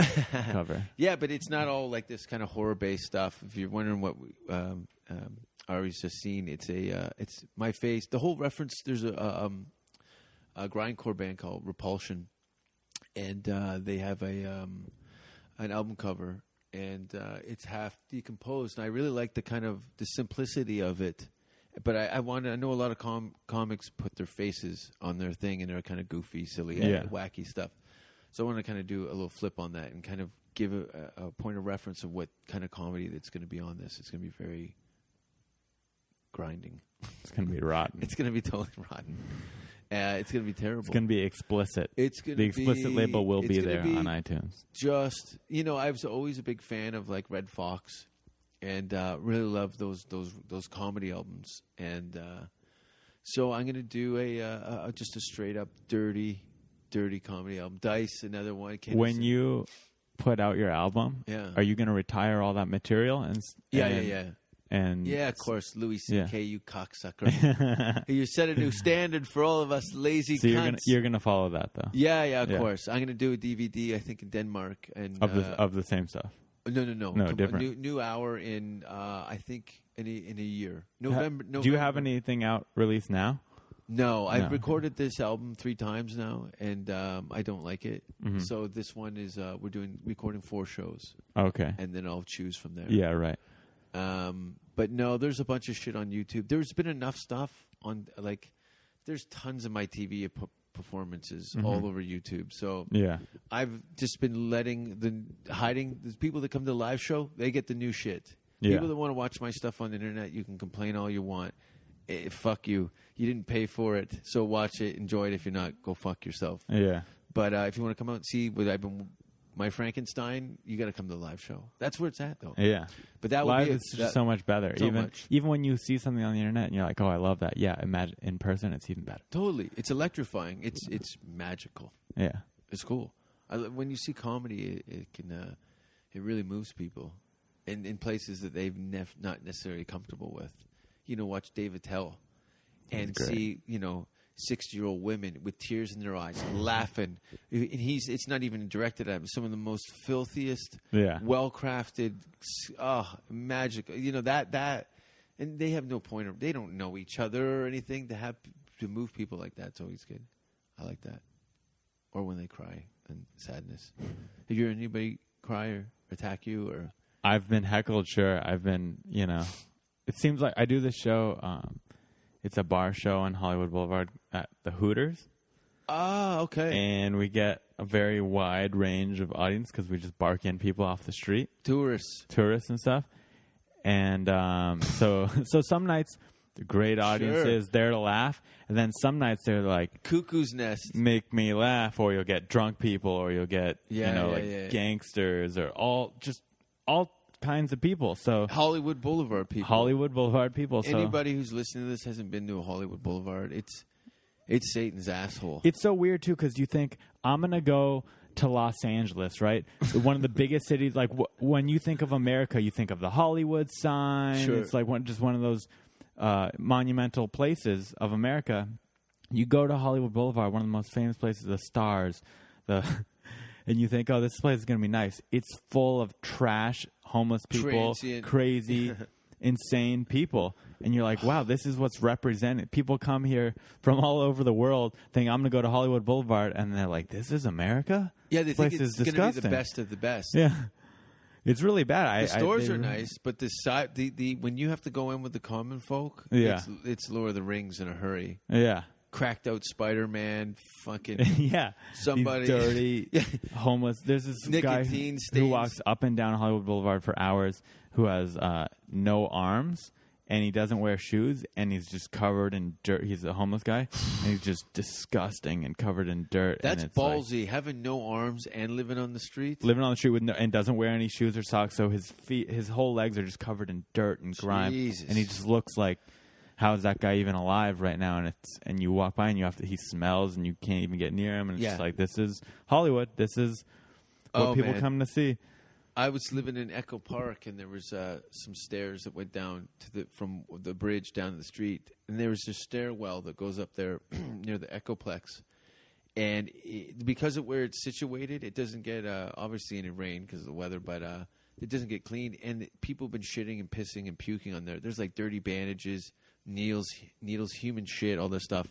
cover. Yeah, but it's not all like this kind of horror-based stuff. If you're wondering what Ari's just seen, it's my face. The whole reference. There's a grindcore band called Repulsion, and they have an album cover, and it's half decomposed. And I really like the simplicity of it. But I know a lot of comics put their faces on their thing, and they're kind of goofy, silly, wacky stuff. So I want to kind of do a little flip on that and kind of give a point of reference of what kind of comedy that's going to be on this. It's going to be very grinding. It's going to be rotten. It's going to be totally rotten. It's going to be terrible. It's going to be explicit. The explicit label will be there on iTunes. Just, I was always a big fan of like Red Fox, and really love those comedy albums. And so I'm going to do just a straight up dirty comedy album. Dice, another one. When you put out your album, are you going to retire all that material? Yeah. And yeah, of course, Louis C.K., you cocksucker. You set a new standard for all of us lazy cunts. You're gonna follow that, though. Yeah, of course. I'm going to do a DVD, I think, in Denmark. And of the same stuff? No, different. New hour in, I think, in a year. November. Do you have anything out released now? No, I've recorded this album 3 times now, and I don't like it. Mm-hmm. So this one is, we're recording 4 shows. Okay. And then I'll choose from there. Yeah, right. But no, there's a bunch of shit on YouTube. There's been enough stuff on, there's tons of my TV performances all over YouTube. So I've just been hiding. There's people that come to the live show, they get the new shit. Yeah. People that want to watch my stuff on the internet, you can complain all you want. Fuck you. You didn't pay for it, so watch it, enjoy it. If you're not, go fuck yourself. Yeah. But if you want to come out and see what I've been... My Frankenstein, you got to come to the live show. That's where it's at, though. Yeah, but that live would be is just so much better. Even when you see something on the internet and you're like, "Oh, I love that." Yeah, imagine in person, it's even better. Totally, it's electrifying. It's magical. Yeah, it's cool. When you see comedy, it really moves people in places that they've not necessarily comfortable with. Watch Dave Attell and see 60-year-old women with tears in their eyes, laughing. And it's not even directed at him. Some of the most filthiest, well-crafted, magical. That, and they have no point. They don't know each other or anything. To move people like that's always good. I like that. Or when they cry and sadness. Have you heard anybody cry or attack you? Or I've been heckled. Sure, I've been. It seems like I do this show. It's a bar show on Hollywood Boulevard at the Hooters. Ah, okay. And we get a very wide range of audience because we just bark in people off the street. Tourists and stuff. And so some nights, the great audiences there to laugh. And then some nights they're like... Cuckoo's Nest. Make me laugh. Or you'll get drunk people. Or you'll get, gangsters. Or all kinds of people. So Hollywood Boulevard people. So anybody who's listening to this hasn't been to a Hollywood Boulevard. It's Satan's asshole. It's so weird too because you think I'm gonna go to Los Angeles, right? One of the biggest cities. Like when you think of America, you think of the Hollywood sign. Sure. It's like just one of those monumental places of America. You go to Hollywood Boulevard, one of the most famous places, the stars, and you think, oh, this place is going to be nice. It's full of trash, homeless people, crazy, insane people. And you're like, wow, this is what's represented. People come here from all over the world thinking, I'm going to go to Hollywood Boulevard. And they're like, this is America? Yeah, they think it's going to be the best of the best. Yeah. It's really bad. The stores are nice, but the when you have to go in with the common folk, it's Lord of the Rings in a hurry. Yeah. Cracked out Spider-Man, fucking somebody dirty, homeless. There's this guy who walks up and down Hollywood Boulevard for hours who has no arms and he doesn't wear shoes, and he's just covered in dirt. He's a homeless guy, and he's just disgusting and covered in dirt. That's and it's ballsy, having no arms and living on the street. Living on the street with and doesn't wear any shoes or socks, so his whole legs are just covered in dirt and grime, Jesus. and he just looks like, how is that guy even alive right now? And you walk by and he smells, and you can't even get near him, and it's just like, this is Hollywood. This is what people come to see. I was living in Echo Park, and there was some stairs that went down from the bridge down to the street, and there was a stairwell that goes up there near the Echoplex. And because of where it's situated, it doesn't get obviously any rain because of the weather, but it doesn't get cleaned. And people have been shitting and pissing and puking on there. There's like dirty bandages, needles, human shit, all this stuff.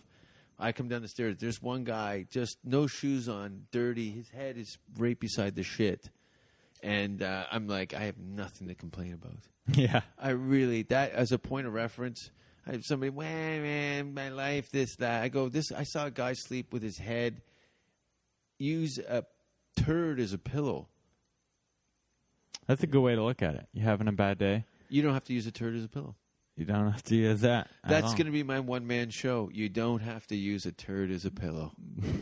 I come down the stairs. There's one guy, just no shoes on, dirty. His head is right beside the shit. And I'm like, I have nothing to complain about. Yeah. That as a point of reference, I have somebody, man, my life, this, that. I go, I saw a guy sleep with his head, use a turd as a pillow. That's a good way to look at it. You having a bad day? You don't have to use a turd as a pillow. You don't have to use that. That's going to be my one-man show. You don't have to use a turd as a pillow.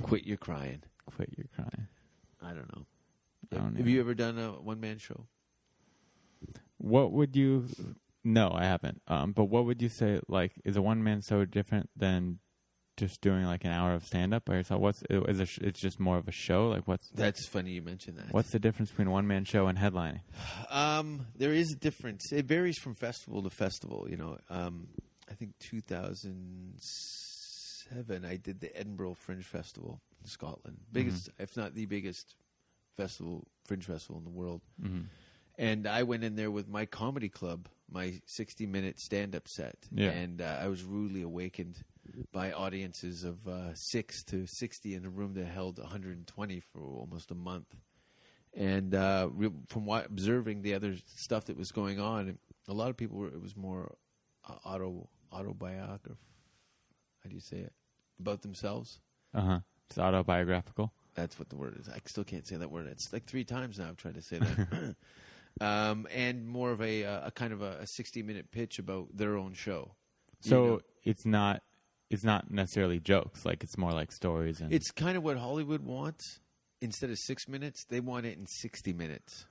Quit your crying. Quit your crying. I don't know. Have you ever done a one-man show? What would you... No, I haven't. But what would you say, like, is a one-man show different than just doing, like, an hour of stand-up by yourself? It's just more of a show? Like, That's funny you mentioned that. What's the difference between a one-man show and headlining? There is a difference. It varies from festival to festival, you know. I think 2007, I did the Edinburgh Fringe Festival in Scotland. Biggest, if not the biggest fringe festival in the world. Mm-hmm. And I went in there with my comedy club, my 60-minute stand-up set. Yeah. And I was rudely awakened by audiences of 6 to 60 in a room that held 120 for almost a month. And from observing the other stuff that was going on, a lot of people it was more autobiographical. How do you say it? About themselves. Uh-huh. It's autobiographical. That's what the word is. I still can't say that word. It's like 3 times now I've tried to say that. And more of a kind of a 60-minute pitch about their own show. So it's not necessarily jokes. Like, it's more like stories. And it's kind of what Hollywood wants. Instead of 6 minutes, they want it in 60 minutes.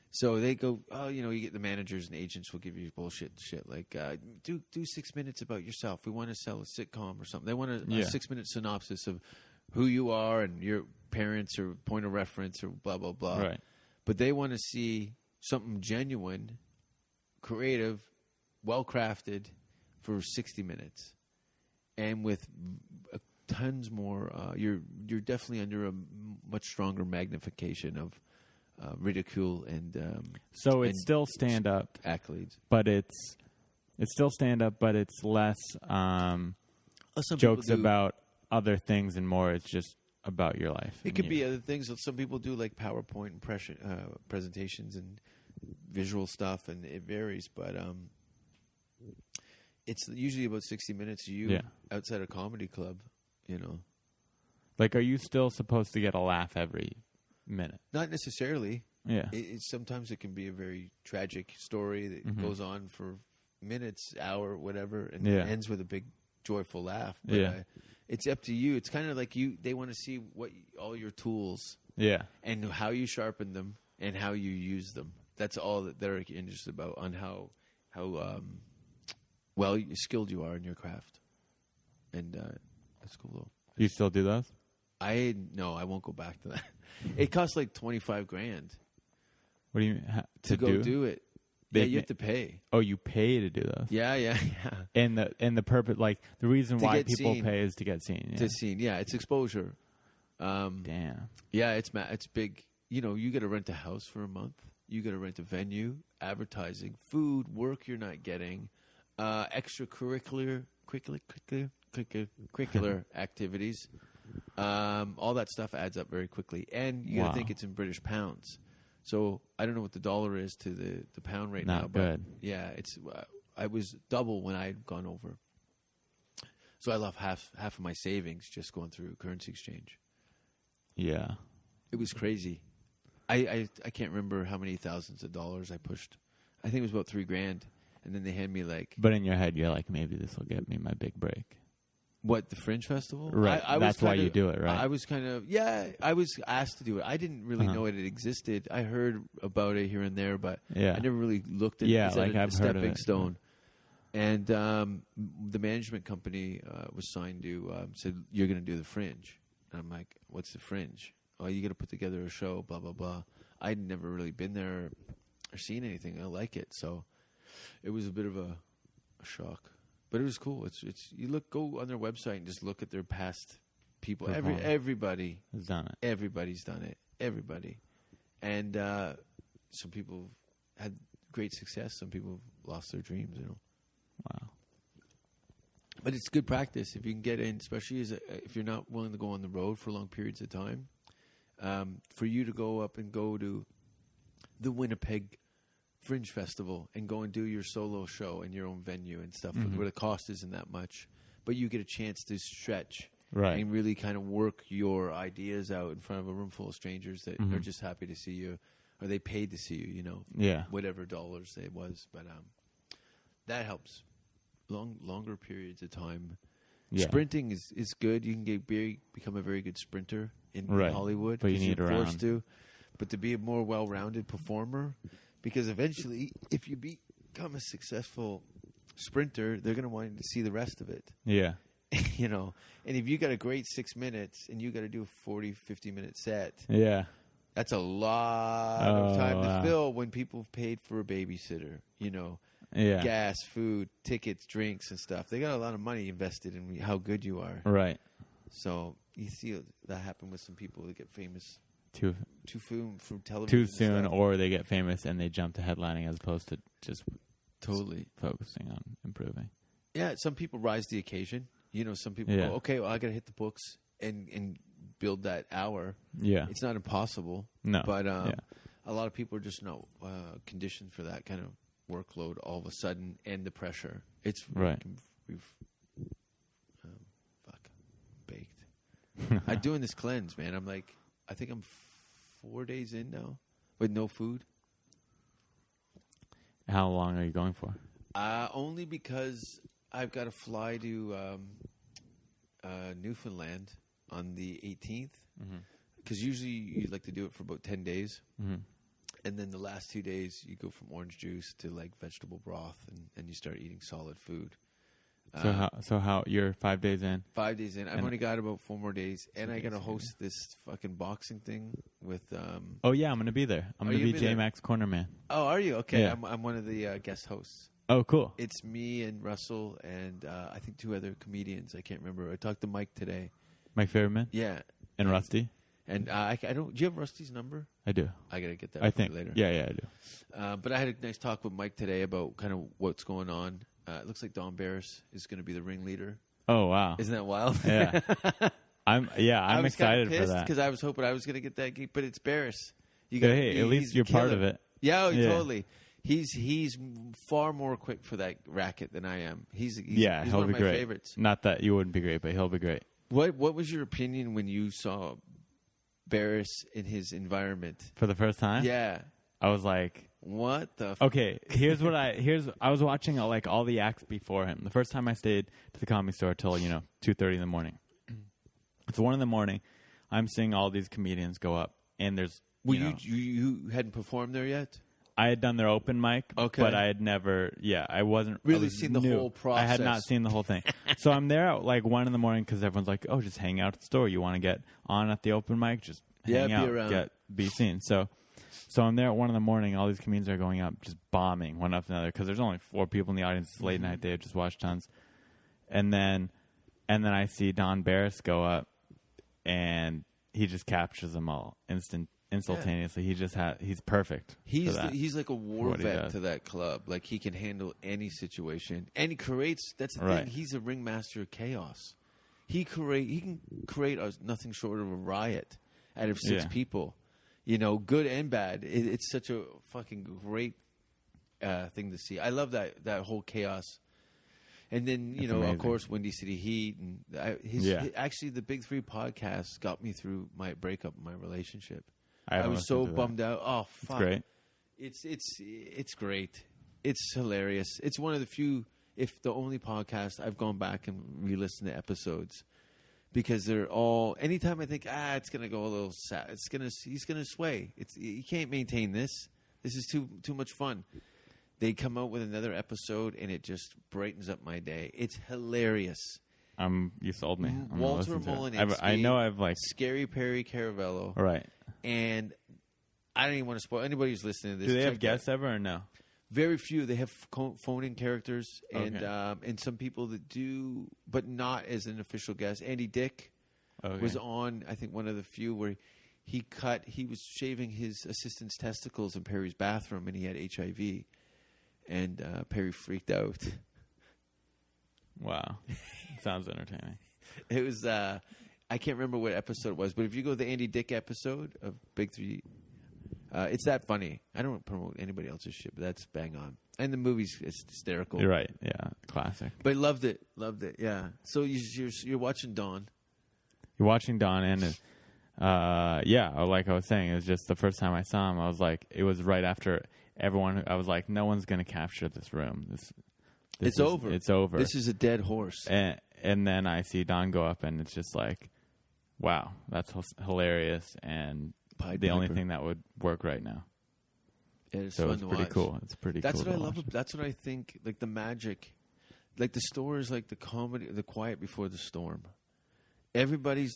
So they go, you get the managers and agents will give you bullshit shit like, do 6 minutes about yourself. We want to sell a sitcom or something. They want a 6-minute synopsis of who you are and your parents or point of reference or blah, blah, blah. Right. But they want to see something genuine, creative, well-crafted for 60 minutes. And with tons more, you're definitely under a much stronger magnification of ridicule and so it's still stand-up accolades. But it's still stand-up, but it's less jokes about other things and more it's just about your life. It could be other things. Some people do like PowerPoint presentations and visual stuff, and it varies. But it's usually about 60 minutes. Outside a comedy club, Like, are you still supposed to get a laugh every minute? Not necessarily. Yeah. Sometimes it can be a very tragic story that goes on for minutes, hour, whatever, and ends with a big joyful laugh. But, it's up to you. It's kind of like they want to see all your tools, and how you sharpen them and how you use them. That's all that they're interested about, on how well skilled you are in your craft. And that's cool though. You still do those? No, I won't go back to that. It costs like $25,000. What do you mean? To go do it? You have to pay. Oh, you pay to do those? Yeah. And the purpose, like the reason why people pay is to get seen. Yeah. To seen, it's exposure. Damn. Yeah, it's big. You got to rent a house for a month. You got to rent a venue, advertising, food, work you're not getting, extracurricular activities. All that stuff adds up very quickly, and you got to think it's in British pounds. So I don't know what the dollar is to the pound right now. Not good. But yeah, I was double when I had gone over. So I lost half of my savings just going through currency exchange. Yeah, it was crazy. I can't remember how many thousands of dollars I pushed. I think it was about $3,000, and then they hand me like But in your head, you're like, maybe this will get me my big break. what, the Fringe Festival? Right. I That's why you do it, right? I was kind of I was asked to do it. I didn't really know it existed. I heard about it here and there, but I never really looked at it as like I've a heard of stepping it. stone. And the management company was signed to said, you're going to do the Fringe. And I'm like, what's the Fringe? Oh, you got to put together a show, blah, blah, blah. I'd never really been there or seen anything. I like it. So it was a bit of a shock. But it was cool. It's go on their website and just look at their past people. Everybody has done it. Everybody's done it. Everybody. And some people had great success. Some people lost their dreams, Wow. But it's good practice if you can get in, especially if you're not willing to go on the road for long periods of time. For you to go up and go to the Winnipeg Fringe Festival and go and do your solo show in your own venue and stuff, where the cost isn't that much, but you get a chance to stretch and really kind of work your ideas out in front of a room full of strangers that are just happy to see you, or they paid to see you, whatever dollars it was. But that helps. Longer periods of time. Yeah. Sprinting is good. You can become a very good sprinter in Hollywood, but you need you're forced to. But to be a more well-rounded performer, because eventually, if you become a successful sprinter, they're going to want you to see the rest of it. Yeah. And if you got a great 6 minutes and you got to do a 40, 50-minute set, that's a lot of time to fill when people paid for a babysitter, gas, food, tickets, drinks, and stuff. They got a lot of money invested in how good you are. Right. So you see that happen with some people that get famous too soon from television. Too soon, or they get famous and they jump to headlining as opposed to just totally focusing on improving. Yeah, some people rise to the occasion. Some people go, okay, well, I got to hit the books and build that hour. Yeah. It's not impossible. No. But a lot of people are just not conditioned for that kind of workload all of a sudden, and the pressure. It's we've baked. I'm doing this cleanse, man. I'm like, I think I'm 4 days in now with no food. How long are you going for? Only because I've got to fly to Newfoundland on the 18th. Because usually you like to do it for about 10 days. And then the last 2 days, you go from orange juice to like vegetable broth, and you start eating solid food. So how you're 5 days in? 5 days in. I've only got about 4 more days, and I got to host this fucking boxing thing with. Oh yeah, I'm gonna be there. I'm gonna be J-Max Corner Man. Oh, are you? Okay, yeah. I'm one of the guest hosts. Oh, cool. It's me and Russell and I think 2 other comedians. I can't remember. I talked to Mike today. Mike Fairman? Yeah. And Rusty? And I don't. Do you have Rusty's number? I do. I gotta get that. I think later. Yeah, I do. But I had a nice talk with Mike today about kind of what's going on. It looks like Don Barris is going to be the ringleader. Oh wow! Isn't that wild? Yeah. I'm excited for that because I was hoping I was going to get that gig, but it's Barris. At least you're part of it. Yeah, totally. He's far more equipped for that racket than I am. He's one of my favorites. Not that you wouldn't be great, but he'll be great. What was your opinion when you saw Barris in his environment for the first time? Yeah, I was like, what the? Okay, I was watching like all the acts before him. The first time I stayed to the Comedy Store till 2:30 in the morning. It's 1 in the morning. I'm seeing all these comedians go up, and there's you hadn't performed there yet. I had done their open mic, but I had never. Yeah, I wasn't really seen the whole process. I had not seen the whole thing. So I'm there at like 1 in the morning because everyone's like, "Oh, just hang out at the store. You want to get on at the open mic? Just hang out, be around, be seen." So I'm there at 1 in the morning. All these comedians are going up, just bombing one after another because there's only 4 people in the audience. It's late night. They had just watched tons, and then I see Don Barris go up, and he just captures them all instantaneously. He's perfect. He's like a war vet to that club. Like he can handle any situation, and he creates. That's the thing. He's a ringmaster of chaos. He can create nothing short of a riot out of 6 people. Good and bad. It's such a fucking great thing to see. I love that whole chaos. And then, of course, Windy City Heat. And actually, the Big 3 podcast got me through my breakup in my relationship. I was so bummed out. Oh, fuck. It's great. It's great. It's hilarious. It's one of the few, if the only podcast I've gone back and re-listened to episodes because they're all. Anytime I think it's gonna go a little sad, he's gonna sway. You can't maintain this. This is too much fun. They come out with another episode and it just brightens up my day. It's hilarious. You sold me. Walter Molinsky. I know I've like Scary Perry Caravello. Right. And I don't even want to spoil anybody who's listening to this. Do they have guests ever or no? Very few. They have phone-in characters and some people that do, but not as an official guest. Andy Dick was on, I think, one of the few where he was shaving his assistant's testicles in Perry's bathroom and he had HIV. And Perry freaked out. Wow. Sounds entertaining. It was, I can't remember what episode it was, but if you go to the Andy Dick episode of Big Three, it's that funny. I don't promote anybody else's shit, but that's bang on. And the movie's hysterical. You're right. Yeah. Classic. But loved it. Yeah. So you're watching Dawn. You're watching Dawn and like I was saying, it was just the first time I saw him, I was like, it was right after everyone, I was like, no one's going to capture this room. It's over. It's over. This is a dead horse. And then I see Don go up, and it's just like, wow, that's hilarious, and the only thing that would work right now. Yeah, it's so fun it's to pretty watch. cool. It's pretty That's cool. What I love. That's what I think, like the magic, like the stories, like the comedy, the quiet before the storm. Everybody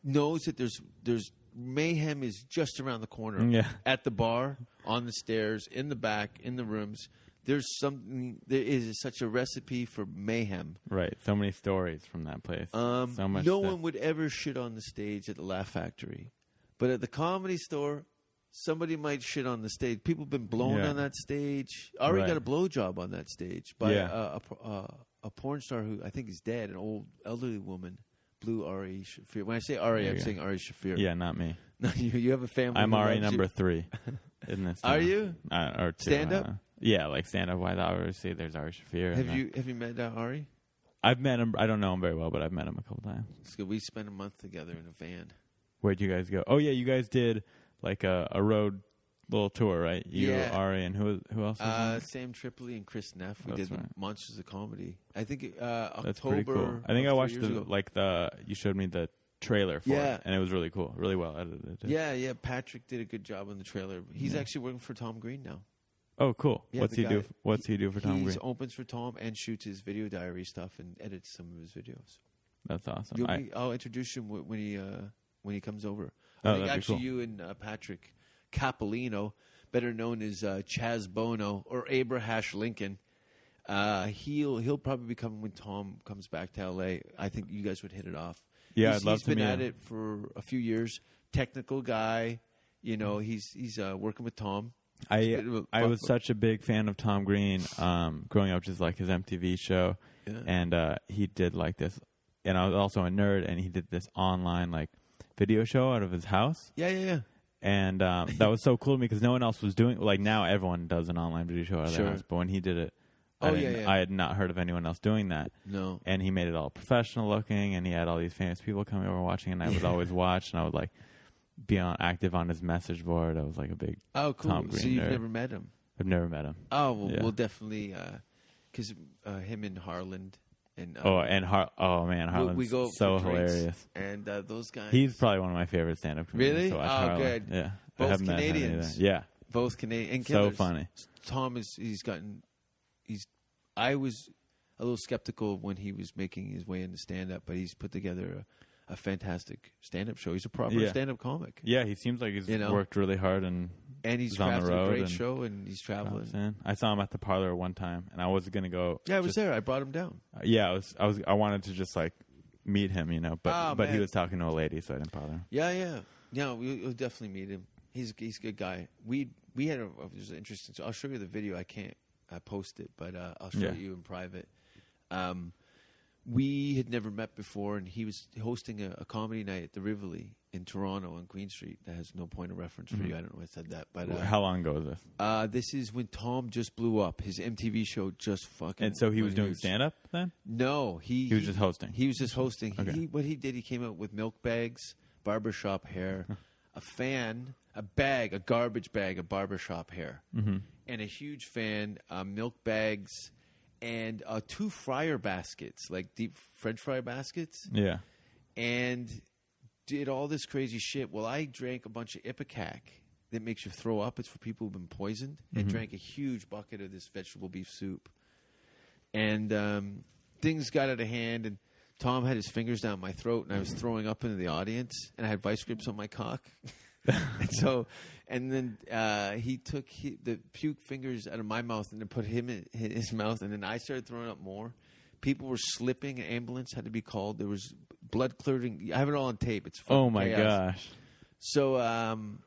knows that there's mayhem is just around the corner. Yeah. At the bar, on the stairs, in the back, in the rooms. There is such a recipe for mayhem. Right. So many stories from that place. So much no one would ever shit on the stage at the Laugh Factory. But at the Comedy Store, somebody might shit on the stage. People have been blown on that stage. Ari got a blowjob on that stage by a porn star who I think is dead, an old elderly woman. Blew Ari Shafir. When I say Ari, I'm saying Ari Shafir. Yeah, not me. No, you have a family. I'm Ari number 3 in this. Are you? Or 2. Stand up? Yeah, like stand up. I always say there's Ari Shafir. Have you met Ari? I've met him. I don't know him very well, but I've met him a couple times. It's good. We spent a month together in a van. Where'd you guys go? Oh yeah, you guys did like a road little tour, right? You, yeah. Ari, and who else? Sam Tripoli and Chris Neff. We That's did right. the Monsters of Comedy. I think That's October. pretty cool. I think I watched ago. you showed me the trailer for it, and it was really cool, really well edited. Yeah. Patrick did a good job on the trailer. He's actually working for Tom Green now. Oh, cool. Yeah, What's he do? What's he do for Tom Green? He opens for Tom and shoots his video diary stuff and edits some of his videos. That's awesome. I'll introduce him when he comes over. Oh, I think that'd be actually cool. you and Patrick Capolino, better known as Chaz Bono or Abrahash Lincoln, he'll probably be coming when Tom comes back to LA. I think you guys would hit it off. Yeah, I'd love to meet him. He's been at it for a few years. Technical guy, he's working with Tom. I was such a big fan of Tom Green growing up, just like his MTV show, and he did like this. And I was also a nerd, and he did this online like video show out of his house. Yeah. And that was so cool to me because no one else was doing. Like now, everyone does an online video show out of their house, but when he did it, I had not heard of anyone else doing that. No. And he made it all professional looking, and he had all these famous people coming over watching, and I would always watch, and I would like be active on his message board. I was like a big cool. Tom Green So you've nerd. never met him? I've never met him. Oh, well, we'll definitely because him and Harland and Harlan's we go so for drinks, hilarious. and those guys. He's probably one of my favorite stand-up comedians. Really? To watch. Oh, Harlan. good. Yeah, I Both haven't met him Canadians. either. Yeah, both Canadian and so killers. funny. Tom I was a little skeptical when he was making his way into stand-up, but he's put together a fantastic stand-up show. He's a proper stand-up comic. Yeah, he seems like he's worked really hard and he's on the crafted road a great and show, and he's traveling. I saw him at the Parlor one time, and I was gonna go. Yeah, I was there. I brought him down. I wanted to just like meet him, but he was talking to a lady, so I didn't bother. Yeah. You'll definitely meet him. He's a good guy. We had it was interesting. So I'll show you the video. I can't post it, but I'll show you in private. We had never met before, and he was hosting a comedy night at the Rivoli in Toronto on Queen Street. That has no point of reference for you. I don't know why I said that. But how long ago was this? This is when Tom just blew up. His MTV show just fucking. And so he was went doing huge. stand-up then? No, he was just hosting. He was just hosting. Okay. What he did, he came out with milk bags, barbershop hair, a fan, a garbage bag of barbershop hair, and a huge fan, milk bags, and 2 fryer baskets, like deep French fry baskets. Yeah. And did all this crazy shit. Well, I drank a bunch of Ipecac that makes you throw up. It's for people who've been poisoned. And drank a huge bucket of this vegetable beef soup. And things got out of hand, and Tom had his fingers down my throat, and I was throwing up into the audience, and I had vice grips on my cock. And then he took the puke fingers out of my mouth and then put him in his mouth, and then I started throwing up more. People were slipping. An ambulance had to be called. There was blood clotting. I have it all on tape. It's fucking Oh my chaos. gosh. So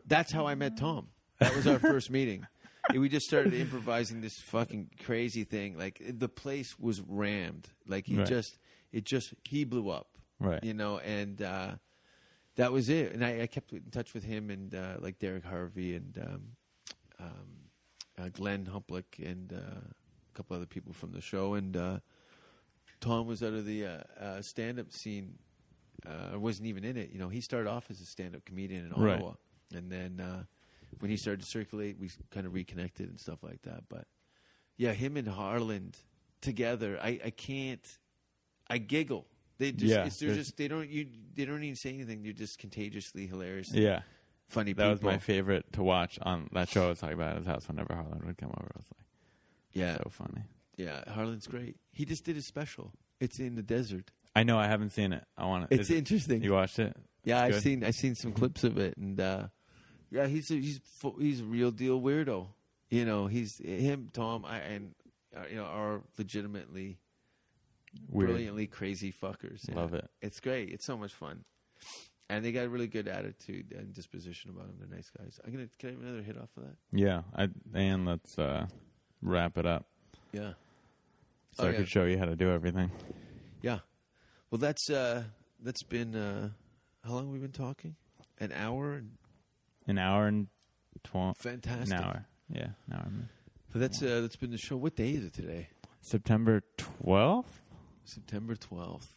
that's how I met Tom. That was our first meeting. We just started improvising this fucking crazy thing. Like the place was rammed. Like he blew up. Right. You know, and that was it. And I kept in touch with him and like Derek Harvey and Glenn Humplick and a couple other people from the show. And Tom was out of the stand-up scene. Wasn't even in it. You know, he started off as a stand-up comedian in Ottawa. And then when he started to circulate, we kind of reconnected and stuff like that. But yeah, him and Harland together, I giggle. They just they don't even say anything. They're just contagiously hilarious. Yeah. Funny people. That was my favorite to watch on that show. I was talking about at his house whenever Harland would come over. I was like, yeah, so funny. Yeah, Harland's great. He just did a special. It's in the desert. I know. I haven't seen it. I want to. It's interesting. You watched it? Yeah, I've seen some clips of it, and yeah, he's a real deal weirdo. You know, Tom, are legitimately Weird. brilliantly crazy fuckers. Yeah. Love it. It's great. It's so much fun, and they got a really good attitude and disposition about them. They're nice guys. Can I have another hit off of that? Yeah, and let's wrap it up. Yeah. So I could show you how to do everything. Yeah. Well, that's been how long have we been talking? An hour? An hour and 12. Fantastic. An hour. Yeah, an hour. So that's been the show. What day is it today? September 12th? September 12th.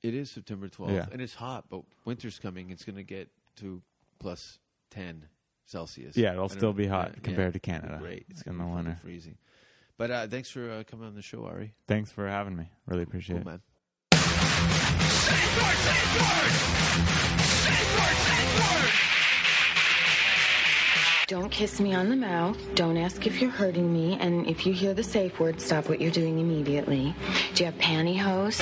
It is September 12th. Yeah. And it's hot, but winter's coming. It's going to get to plus 10 Celsius. Yeah, it'll still be hot compared to Canada. Canada. Great. It's in the winter. Freezing. But thanks for coming on the show, Ari. Thanks for having me. Really appreciate it. Man. Don't kiss me on the mouth. Don't ask if you're hurting me. And if you hear the safe word, stop what you're doing immediately. Do you have pantyhose?